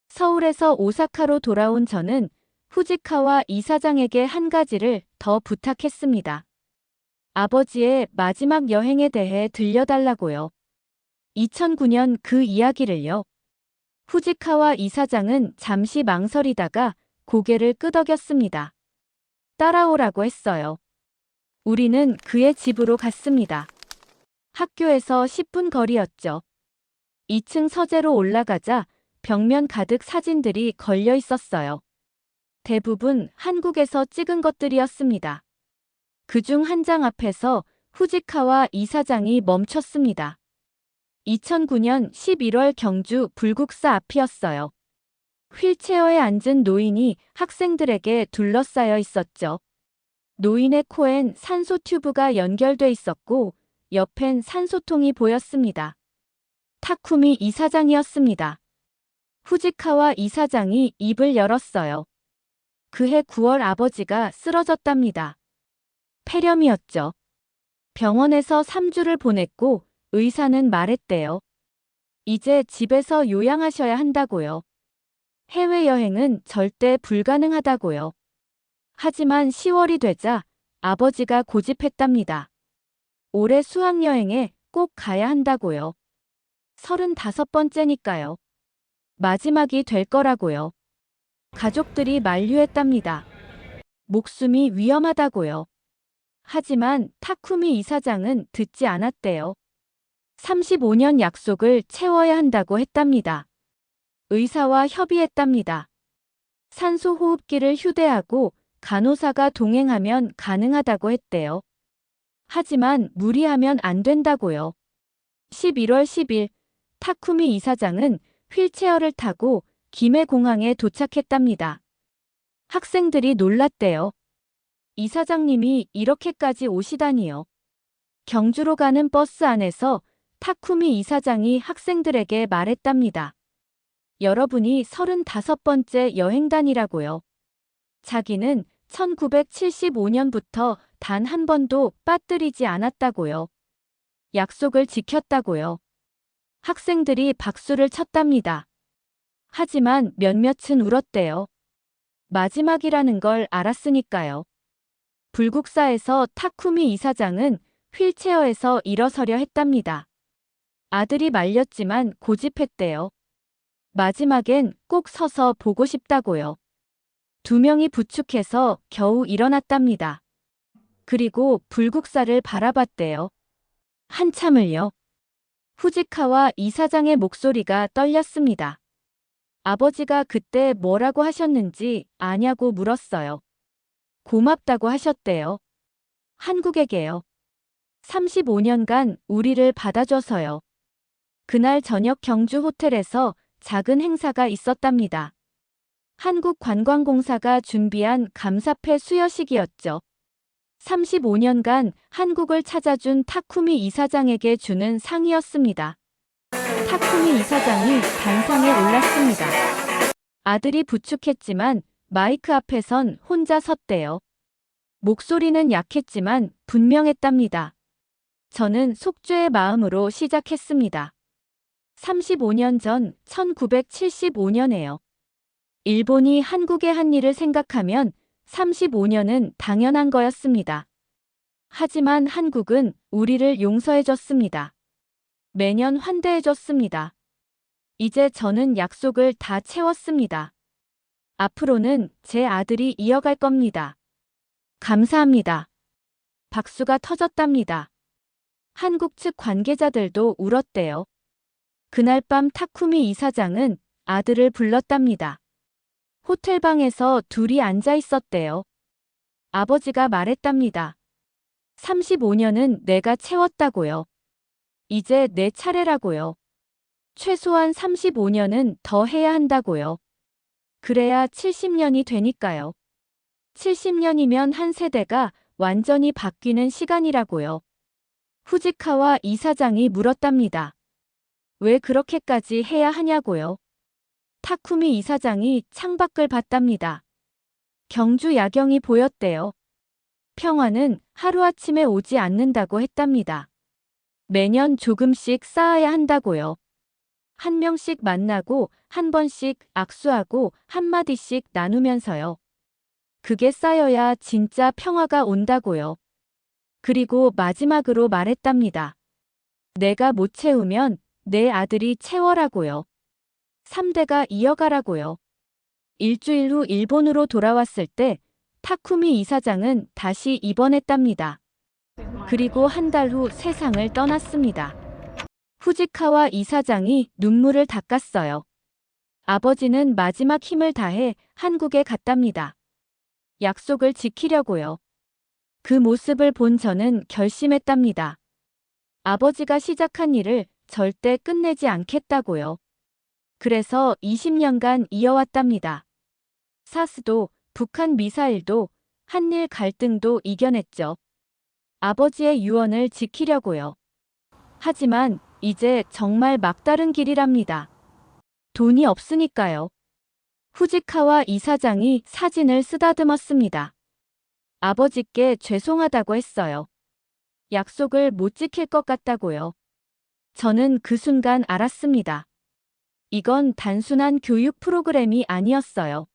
서울에서 오사카로 돌아온 저는 후지카와 이사장에게 한 가지를 더 부탁했습니다. 아버지의 마지막 여행에 대해 들려달라고요. 2009년 그 이야기를요. 후지카와 이사장은 잠시 망설이다가 고개를 끄덕였습니다. 따라오라고 했어요. 우리는 그의 집으로 갔습니다. 학교에서 10분 거리였죠. 2층 서재로 올라가자 벽면 가득 사진들이 걸려 있었어요. 대부분 한국에서 찍은 것들이었습니다. 그중 한 장 앞에서 후지카와 이사장이 멈췄습니다. 2009년 11월 경주 불국사 앞이었어요. 휠체어에 앉은 노인이 학생들에게 둘러싸여 있었죠. 노인의 코엔 산소 튜브가 연결돼 있었고 옆엔 산소통이 보였습니다. 타쿠미 이사장이었습니다. 후지카와 이사장이 입을 열었어요. 그해 9월 아버지가 쓰러졌답니다. 폐렴이었죠. 병원에서 3주를 보냈고 의사는 말했대요. 이제 집에서 요양하셔야 한다고요. 해외여행은 절대 불가능하다고요. 하지만 10월이 되자 아버지가 고집했답니다. 올해 수학여행에 꼭 가야 한다고요. 35번째니까요. 마지막이 될 거라고요. 가족들이 만류했답니다. 목숨이 위험하다고요. 하지만 타쿠미 이사장은 듣지 않았대요. 35년 약속을 채워야 한다고 했답니다. 의사와 협의했답니다. 산소 호흡기를 휴대하고 간호사가 동행하면 가능하다고 했대요. 하지만 무리하면 안 된다고요. 11월 10일 타쿠미 이사장은 휠체어를 타고 김해공항에 도착했답니다. 학생들이 놀랐대요. 이사장님이 이렇게까지 오시다니요. 경주로 가는 버스 안에서 타쿠미 이사장이 학생들에게 말했답니다. 여러분이 35번째 여행단이라고요. 자기는 1975년부터 단 한 번도 빠뜨리지 않았다고요. 약속을 지켰다고요. 학생들이 박수를 쳤답니다. 하지만 몇몇은 울었대요. 마지막이라는 걸 알았으니까요. 불국사에서 타쿠미 이사장은 휠체어에서 일어서려 했답니다. 아들이 말렸지만 고집했대요. 마지막엔 꼭 서서 보고 싶다고요. 두 명이 부축해서 겨우 일어났답니다. 그리고 불국사를 바라봤대요. 한참을요. 후지카와 이사장의 목소리가 떨렸습니다. 아버지가 그때 뭐라고 하셨는지 아냐고 물었어요. 고맙다고 하셨대요. 한국에게요. 35년간 우리를 받아줘서요. 그날 저녁 경주 호텔에서 작은 행사가 있었답니다. 한국관광공사가 준비한 감사패 수여식이었죠. 35년간 한국을 찾아준 타쿠미 이사장에게 주는 상이었습니다. 타쿠미 이사장이 단상에 올랐습니다. 아들이 부축했지만 마이크 앞에선 혼자 섰대요. 목소리는 약했지만 분명했답니다. 저는 속죄의 마음으로 시작했습니다. 35년 전 1975년에요. 일본이 한국의 한 일을 생각하면 35년은 당연한 거였습니다. 하지만 한국은 우리를 용서해줬습니다. 매년 환대해줬습니다. 이제 저는 약속을 다 채웠습니다. 앞으로는 제 아들이 이어갈 겁니다. 감사합니다. 박수가 터졌답니다. 한국 측 관계자들도 울었대요. 그날 밤 타쿠미 이사장은 아들을 불렀답니다. 호텔방에서 둘이 앉아 있었대요. 아버지가 말했답니다. 35년은 내가 채웠다고요. 이제 내 차례라고요. 최소한 35년은 더 해야 한다고요. 그래야 70년이 되니까요. 70년이면 한 세대가 완전히 바뀌는 시간이라고요. 후지카와 이사장이 물었답니다. 왜 그렇게까지 해야 하냐고요. 타쿠미 이사장이 창밖을 봤답니다. 경주 야경이 보였대요. 평화는 하루아침에 오지 않는다고 했답니다. 매년 조금씩 쌓아야 한다고요. 한 명씩 만나고 한 번씩 악수하고 한마디씩 나누면서요. 그게 쌓여야 진짜 평화가 온다고요. 그리고 마지막으로 말했답니다. 내가 못 채우면 내 아들이 채워라고요. 3대가 이어가라고요. 일주일 후 일본으로 돌아왔을 때 타쿠미 이사장은 다시 입원했답니다. 그리고 한 달 후 세상을 떠났습니다. 후지카와 이사장이 눈물을 닦았어요. 아버지는 마지막 힘을 다해 한국에 갔답니다. 약속을 지키려고요. 그 모습을 본 저는 결심했답니다. 아버지가 시작한 일을 절대 끝내지 않겠다고요. 그래서 20년간 이어왔답니다. 사스도, 북한 미사일도, 한일 갈등도 이겨냈죠. 아버지의 유언을 지키려고요. 하지만 이제 정말 막다른 길이랍니다. 돈이 없으니까요. 후지카와 이사장이 사진을 쓰다듬었습니다. 아버지께 죄송하다고 했어요. 약속을 못 지킬 것 같다고요. 저는 그 순간 알았습니다. 이건 단순한 교육 프로그램이 아니었어요.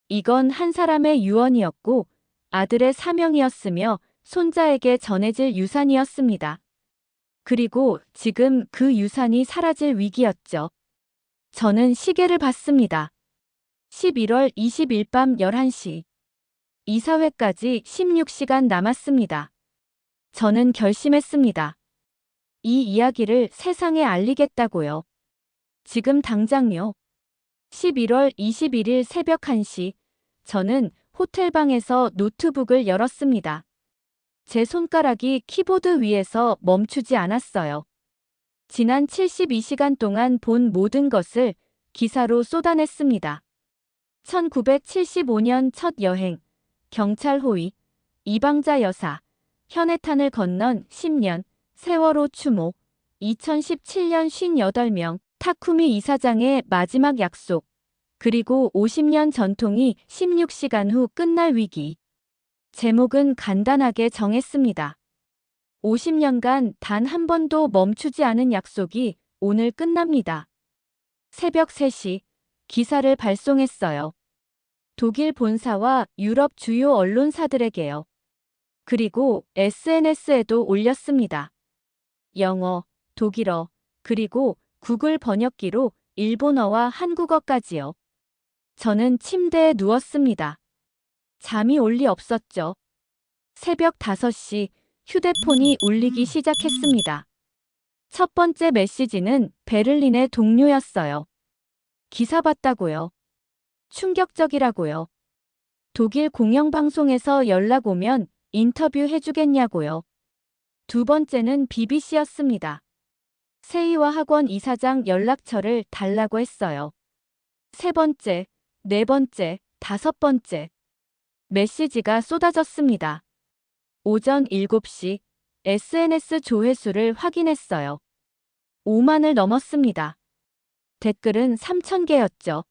이건 한 사람의 유언이었고 아들의 사명이었으며 손자에게 전해질 유산이었습니다. 그리고 지금 그 유산이 사라질 위기였죠. 저는 시계를 봤습니다. 11월 20일 밤 11시. 이사회까지 16시간 남았습니다. 저는 결심했습니다. 이 이야기를 세상에 알리겠다고요. 지금 당장요. 11월 21일 새벽 1시, 저는 호텔방에서 노트북을 열었습니다. 제 손가락이 키보드 위에서 멈추지 않았어요. 지난 72시간 동안 본 모든 것을 기사로 쏟아냈습니다. 1975년 첫 여행, 경찰 호위, 이방자 여사, 현해탄을 건넌 10년, 세월호 추모, 2017년 58명, 타쿠미 이사장의 마지막 약속, 그리고 50년 전통이 16시간 후 끝날 위기. 제목은 간단하게 정했습니다. 50년간 단 한 번도 멈추지 않은 약속이 오늘 끝납니다. 새벽 3시, 기사를 발송했어요. 독일 본사와 유럽 주요 언론사들에게요. 그리고 SNS에도 올렸습니다. 영어, 독일어, 그리고 구글 번역기로 일본어와 한국어까지요. 저는 침대에 누웠습니다. 잠이 올 리 없었죠. 새벽 5시 휴대폰이 울리기 시작했습니다. 첫 번째 메시지는 베를린의 동료였어요. 기사 봤다고요. 충격적이라고요. 독일 공영방송에서 연락 오면 인터뷰 해주겠냐고요. 두 번째는 BBC였습니다. 세이와 학원 이사장 연락처를 달라고 했어요. 세 번째, 네 번째, 다섯 번째. 메시지가 쏟아졌습니다. 오전 7시 SNS 조회수를 확인했어요. 5만을 넘었습니다. 댓글은 3,000개였죠.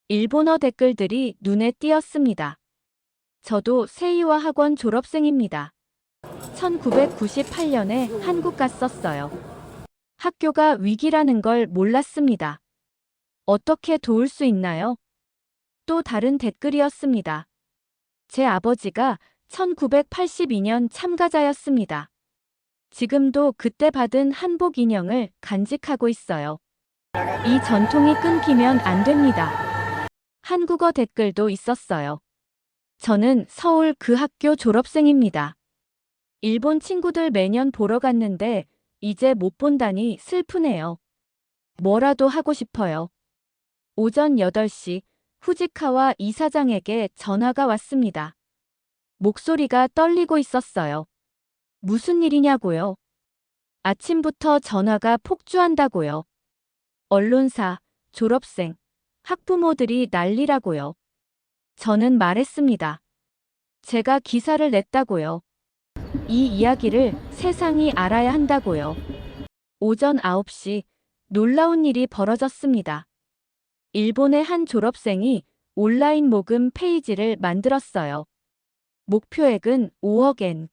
일본어 댓글들이 눈에 띄었습니다. 저도 세이와 학원 졸업생입니다. 1998년에 한국 갔었어요. 학교가 위기라는 걸 몰랐습니다. 어떻게 도울 수 있나요? 또 다른 댓글이었습니다. 제 아버지가 1982년 참가자였습니다. 지금도 그때 받은 한복 인형을 간직하고 있어요. 이 전통이 끊기면 안 됩니다. 한국어 댓글도 있었어요. 저는 서울 그 학교 졸업생입니다. 일본 친구들 매년 보러 갔는데 이제 못 본다니 슬프네요. 뭐라도 하고 싶어요. 오전 8시 후지카와 이사장에게 전화가 왔습니다. 목소리가 떨리고 있었어요. 무슨 일이냐고요? 아침부터 전화가 폭주한다고요. 언론사, 졸업생, 학부모들이 난리라고요. 저는 말했습니다. 제가 기사를 냈다고요. 이 이야기를 세상이 알아야 한다고요. 오전 9시 놀라운 일이 벌어졌습니다. 일본의 한 졸업생이 온라인 모금 페이지를 만들었어요. 목표액은 5억 엔.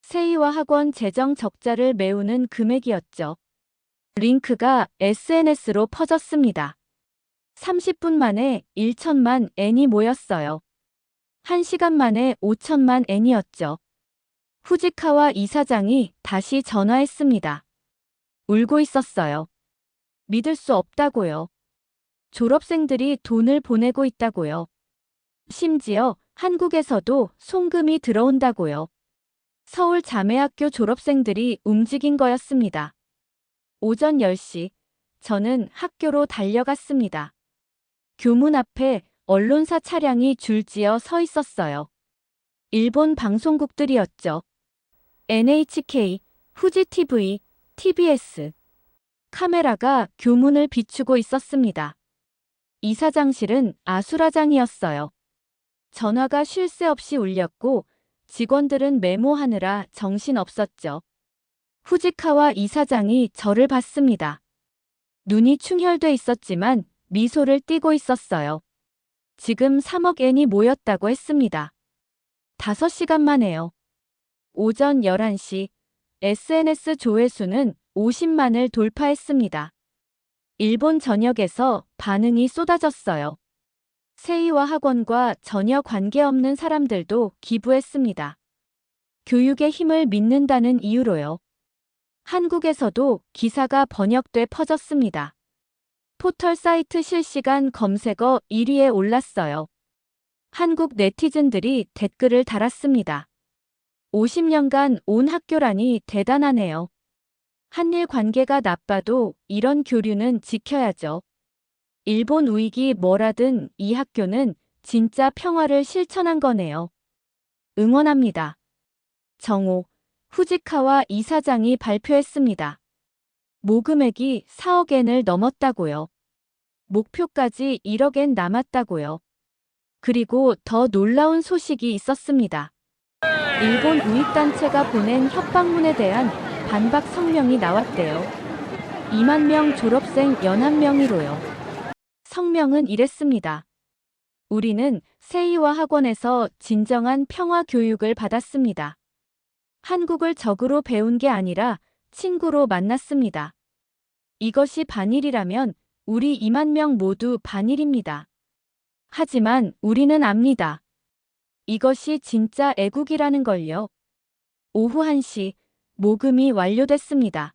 세이와 학원 재정 적자를 메우는 금액이었죠. 링크가 SNS로 퍼졌습니다. 30분 만에 1천만 엔이 모였어요. 1시간 만에 5천만 엔이었죠. 후지카와 이사장이 다시 전화했습니다. 울고 있었어요. 믿을 수 없다고요. 졸업생들이 돈을 보내고 있다고요. 심지어 한국에서도 송금이 들어온다고요. 서울 자매학교 졸업생들이 움직인 거였습니다. 오전 10시 저는 학교로 달려갔습니다. 교문 앞에 언론사 차량이 줄지어 서 있었어요. 일본 방송국들이었죠. NHK, 후지TV, TBS. 카메라가 교문을 비추고 있었습니다. 이사장실은 아수라장이었어요. 전화가 쉴 새 없이 울렸고 직원들은 메모하느라 정신없었죠. 후지카와 이사장이 저를 봤습니다. 눈이 충혈돼 있었지만 미소를 띠고 있었어요. 지금 3억 엔이 모였다고 했습니다. 5시간 만에요. 오전 11시 SNS 조회수는 50만을 돌파했습니다. 일본 전역에서 반응이 쏟아졌어요. 세이와 학원과 전혀 관계없는 사람들도 기부했습니다. 교육의 힘을 믿는다는 이유로요. 한국에서도 기사가 번역돼 퍼졌습니다. 포털 사이트 실시간 검색어 1위에 올랐어요. 한국 네티즌들이 댓글을 달았습니다. 50년간 온 학교라니 대단하네요. 한일 관계가 나빠도 이런 교류는 지켜야죠. 일본 우익이 뭐라든 이 학교는 진짜 평화를 실천한 거네요. 응원합니다. 정오, 후지카와 이사장이 발표했습니다. 모금액이 4억 엔을 넘었다고요. 목표까지 1억 엔 남았다고요. 그리고 더 놀라운 소식이 있었습니다. 일본 우익단체가 보낸 협박문에 대한 반박 성명이 나왔대요. 2만 명 졸업생 연합명의로요. 성명은 이랬습니다. 우리는 세이와 학원에서 진정한 평화 교육을 받았습니다. 한국을 적으로 배운 게 아니라 친구로 만났습니다. 이것이 반일이라면 우리 2만 명 모두 반일입니다. 하지만 우리는 압니다. 이것이 진짜 애국이라는 걸요. 오후 1시 모금이 완료됐습니다.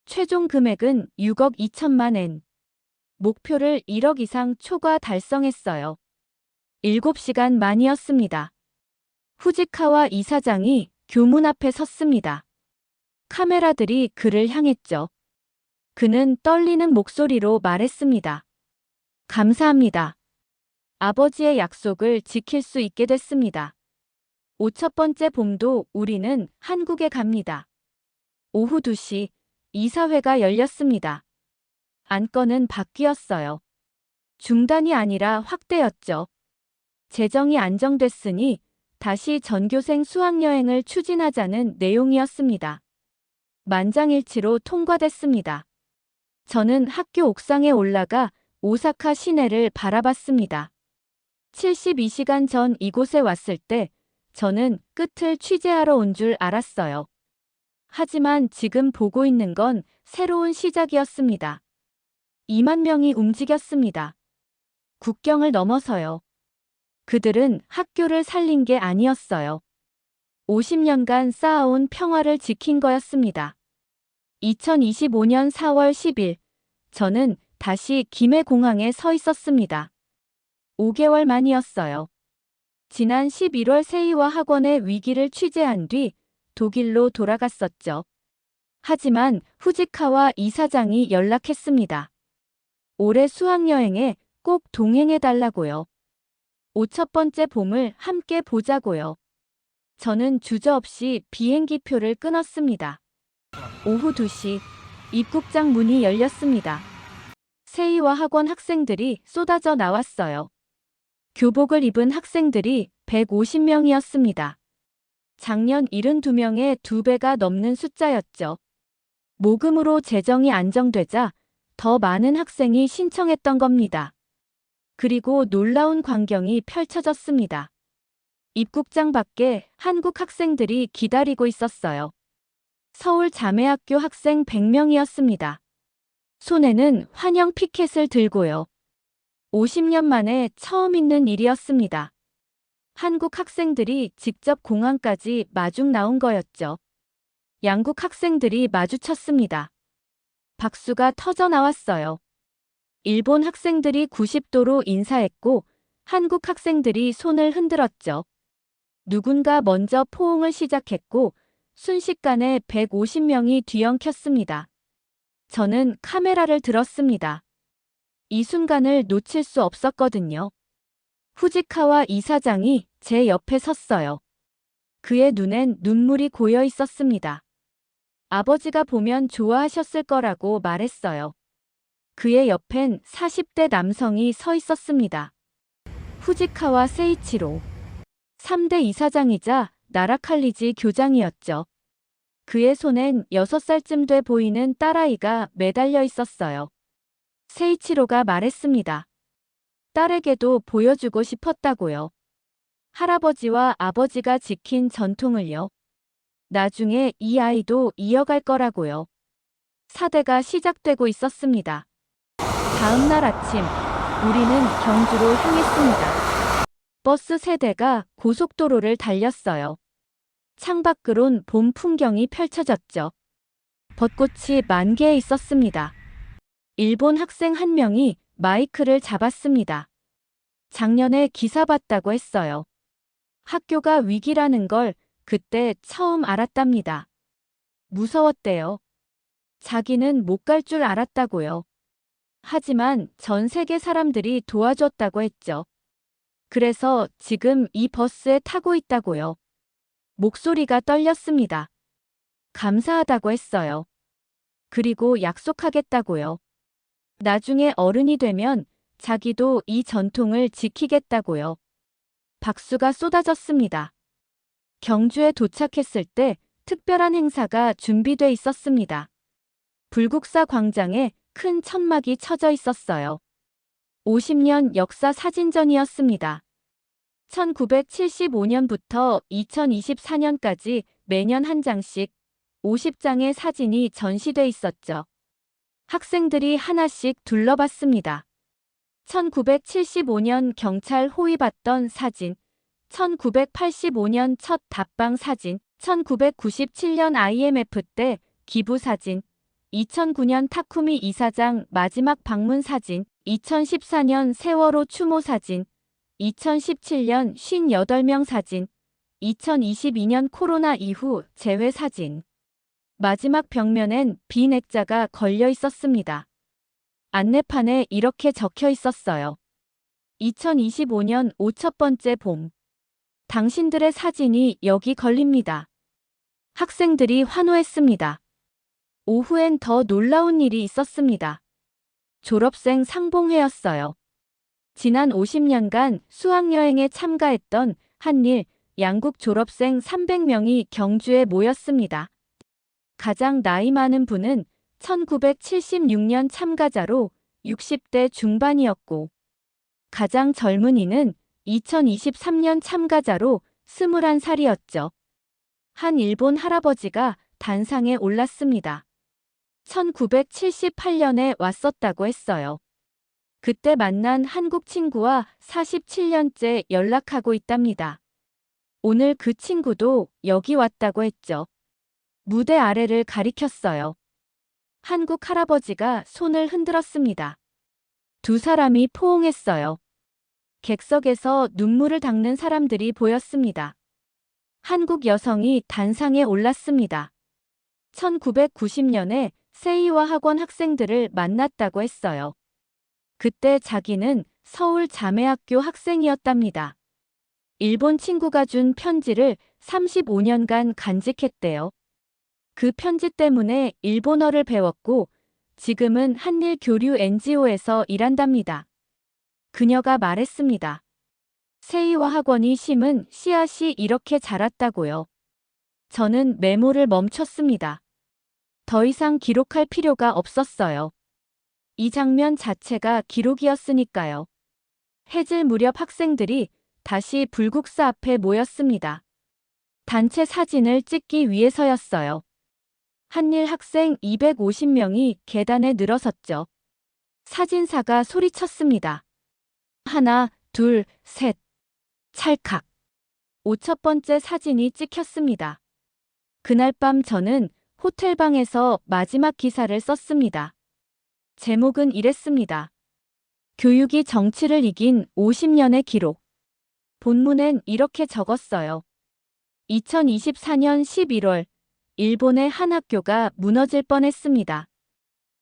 최종 금액은 6억 2천만 엔. 목표를 1억 이상 초과 달성했어요. 7시간 만이었습니다. 후지카와 이사장이 교문 앞에 섰습니다. 카메라들이 그를 향했죠. 그는 떨리는 목소리로 말했습니다. 감사합니다. 아버지의 약속을 지킬 수 있게 됐습니다. 5첫 번째 봄도 우리는 한국에 갑니다. 오후 2시 이사회가 열렸습니다. 안건은 바뀌었어요. 중단이 아니라 확대였죠. 재정이 안정됐으니 다시 전교생 수학여행을 추진하자는 내용이었습니다. 만장일치로 통과됐습니다. 저는 학교 옥상에 올라가 오사카 시내를 바라봤습니다. 72시간 전 이곳에 왔을 때 저는 끝을 취재하러 온 줄 알았어요. 하지만 지금 보고 있는 건 새로운 시작이었습니다. 2만 명이 움직였습니다. 국경을 넘어서요. 그들은 학교를 살린 게 아니었어요. 50년간 쌓아온 평화를 지킨 거였습니다. 2025년 4월 10일, 저는 다시 김해공항에 서 있었습니다. 5개월 만이었어요. 지난 11월 세이와 학원의 위기를 취재한 뒤 독일로 돌아갔었죠. 하지만 후지카와 이사장이 연락했습니다. 올해 수학여행에 꼭 동행해달라고요. 5첫 번째 봄을 함께 보자고요. 저는 주저없이 비행기표를 끊었습니다. 오후 2시 입국장 문이 열렸습니다. 세이와 학원 학생들이 쏟아져 나왔어요. 교복을 입은 학생들이 150명이었습니다. 작년 72명의 2배가 넘는 숫자였죠. 모금으로 재정이 안정되자 더 많은 학생이 신청했던 겁니다. 그리고 놀라운 광경이 펼쳐졌습니다. 입국장 밖에 한국 학생들이 기다리고 있었어요. 서울 자매학교 학생 100명이었습니다. 손에는 환영 피켓을 들고요. 50년 만에 처음 있는 일이었습니다. 한국 학생들이 직접 공항까지 마중 나온 거였죠. 양국 학생들이 마주쳤습니다. 박수가 터져 나왔어요. 일본 학생들이 90도로 인사했고 한국 학생들이 손을 흔들었죠. 누군가 먼저 포옹을 시작했고 순식간에 150명이 뒤엉켰습니다. 저는 카메라를 들었습니다. 이 순간을 놓칠 수 없었거든요. 후지카와 이사장이 제 옆에 섰어요. 그의 눈엔 눈물이 고여 있었습니다. 아버지가 보면 좋아하셨을 거라고 말했어요. 그의 옆엔 40대 남성이 서 있었습니다. 후지카와 세이치로. 3대 이사장이자 나라칼리지 교장이었죠. 그의 손엔 6살쯤 돼 보이는 딸아이가 매달려 있었어요. 세이치로가 말했습니다. 딸에게도 보여주고 싶었다고요. 할아버지와 아버지가 지킨 전통을요. 나중에 이 아이도 이어갈 거라고요. 사대가 시작되고 있었습니다. 다음 날 아침, 우리는 경주로 향했습니다. 버스 세대가 고속도로를 달렸어요. 창밖으론 봄 풍경이 펼쳐졌죠. 벚꽃이 만개에 있었습니다. 일본 학생 한 명이 마이크를 잡았습니다. 작년에 기사 봤다고 했어요. 학교가 위기라는 걸 그때 처음 알았답니다. 무서웠대요. 자기는 못 갈 줄 알았다고요. 하지만 전 세계 사람들이 도와줬다고 했죠. 그래서 지금 이 버스에 타고 있다고요. 목소리가 떨렸습니다. 감사하다고 했어요. 그리고 약속하겠다고요. 나중에 어른이 되면 자기도 이 전통을 지키겠다고요. 박수가 쏟아졌습니다. 경주에 도착했을 때 특별한 행사가 준비돼 있었습니다. 불국사 광장에 큰 천막이 쳐져 있었어요. 50년 역사 사진전이었습니다. 1975년부터 2024년까지 매년 한 장씩 50장의 사진이 전시돼 있었죠. 학생들이 하나씩 둘러봤습니다. 1975년 경찰 호위 받던 사진, 1985년 첫 답방 사진, 1997년 IMF 때 기부 사진, 2009년 타쿠미 이사장 마지막 방문 사진, 2014년 세월호 추모 사진, 2017년 58명 사진, 2022년 코로나 이후 재회 사진. 마지막 벽면엔 빈 액자가 걸려 있었습니다. 안내판에 이렇게 적혀 있었어요. 2025년 5첫 번째 봄. 당신들의 사진이 여기 걸립니다. 학생들이 환호했습니다. 오후엔 더 놀라운 일이 있었습니다. 졸업생 상봉회였어요. 지난 50년간 수학여행에 참가했던 한일, 양국 졸업생 300명이 경주에 모였습니다. 가장 나이 많은 분은 1976년 참가자로 60대 중반이었고, 가장 젊은 이는 2023년 참가자로 21살이었죠. 한 일본 할아버지가 단상에 올랐습니다. 1978년에 왔었다고 했어요. 그때 만난 한국 친구와 47년째 연락하고 있답니다. 오늘 그 친구도 여기 왔다고 했죠. 무대 아래를 가리켰어요. 한국 할아버지가 손을 흔들었습니다. 두 사람이 포옹했어요. 객석에서 눈물을 닦는 사람들이 보였습니다. 한국 여성이 단상에 올랐습니다. 1990년에 세이와 학원 학생들을 만났다고 했어요. 그때 자기는 서울 자매학교 학생이었답니다. 일본 친구가 준 편지를 35년간 간직했대요. 그 편지 때문에 일본어를 배웠고 지금은 한일 교류 NGO에서 일한답니다. 그녀가 말했습니다. 세이와 학원이 심은 씨앗이 이렇게 자랐다고요. 저는 메모를 멈췄습니다. 더 이상 기록할 필요가 없었어요. 이 장면 자체가 기록이었으니까요. 해질 무렵 학생들이 다시 불국사 앞에 모였습니다. 단체 사진을 찍기 위해서였어요. 한일 학생 250명이 계단에 늘어섰죠. 사진사가 소리쳤습니다. 하나, 둘, 셋. 찰칵. 5첫 번째 사진이 찍혔습니다. 그날 밤 저는 호텔방에서 마지막 기사를 썼습니다. 제목은 이랬습니다. 교육이 정치를 이긴 50년의 기록. 본문엔 이렇게 적었어요. 2024년 11월, 일본의 한 학교가 무너질 뻔했습니다.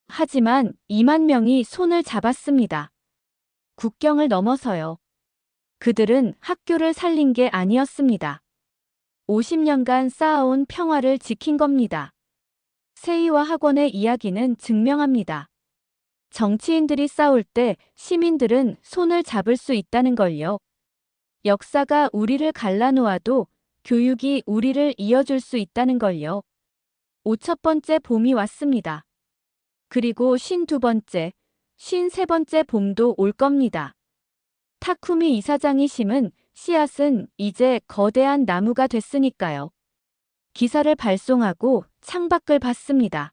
하지만 2만 명이 손을 잡았습니다. 국경을 넘어서요. 그들은 학교를 살린 게 아니었습니다. 50년간 쌓아온 평화를 지킨 겁니다. 세이와 학원의 이야기는 증명합니다. 정치인들이 싸울 때 시민들은 손을 잡을 수 있다는 걸요. 역사가 우리를 갈라놓아도 교육이 우리를 이어줄 수 있다는 걸요. 5첫 번째 봄이 왔습니다. 그리고 52번째, 53번째 봄도 올 겁니다. 타쿠미 이사장이 심은 씨앗은 이제 거대한 나무가 됐으니까요. 기사를 발송하고 창밖을 봤습니다.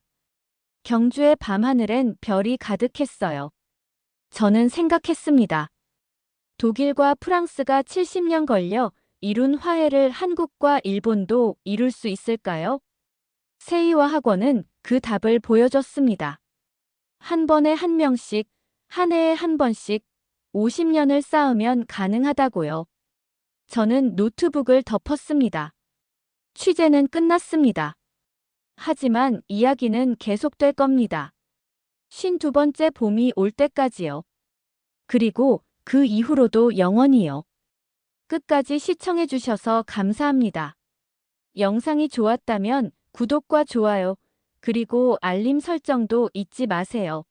경주의 밤하늘엔 별이 가득했어요. 저는 생각했습니다. 독일과 프랑스가 70년 걸려 이룬 화해를 한국과 일본도 이룰 수 있을까요? 세이와 학원은 그 답을 보여줬습니다. 한 번에 한 명씩, 한 해에 한 번씩 50년을 쌓으면 가능하다고요. 저는 노트북을 덮었습니다. 취재는 끝났습니다. 하지만 이야기는 계속될 겁니다. 52번째 봄이 올 때까지요. 그리고 그 이후로도 영원히요. 끝까지 시청해주셔서 감사합니다. 영상이 좋았다면 구독과 좋아요, 그리고 알림 설정도 잊지 마세요.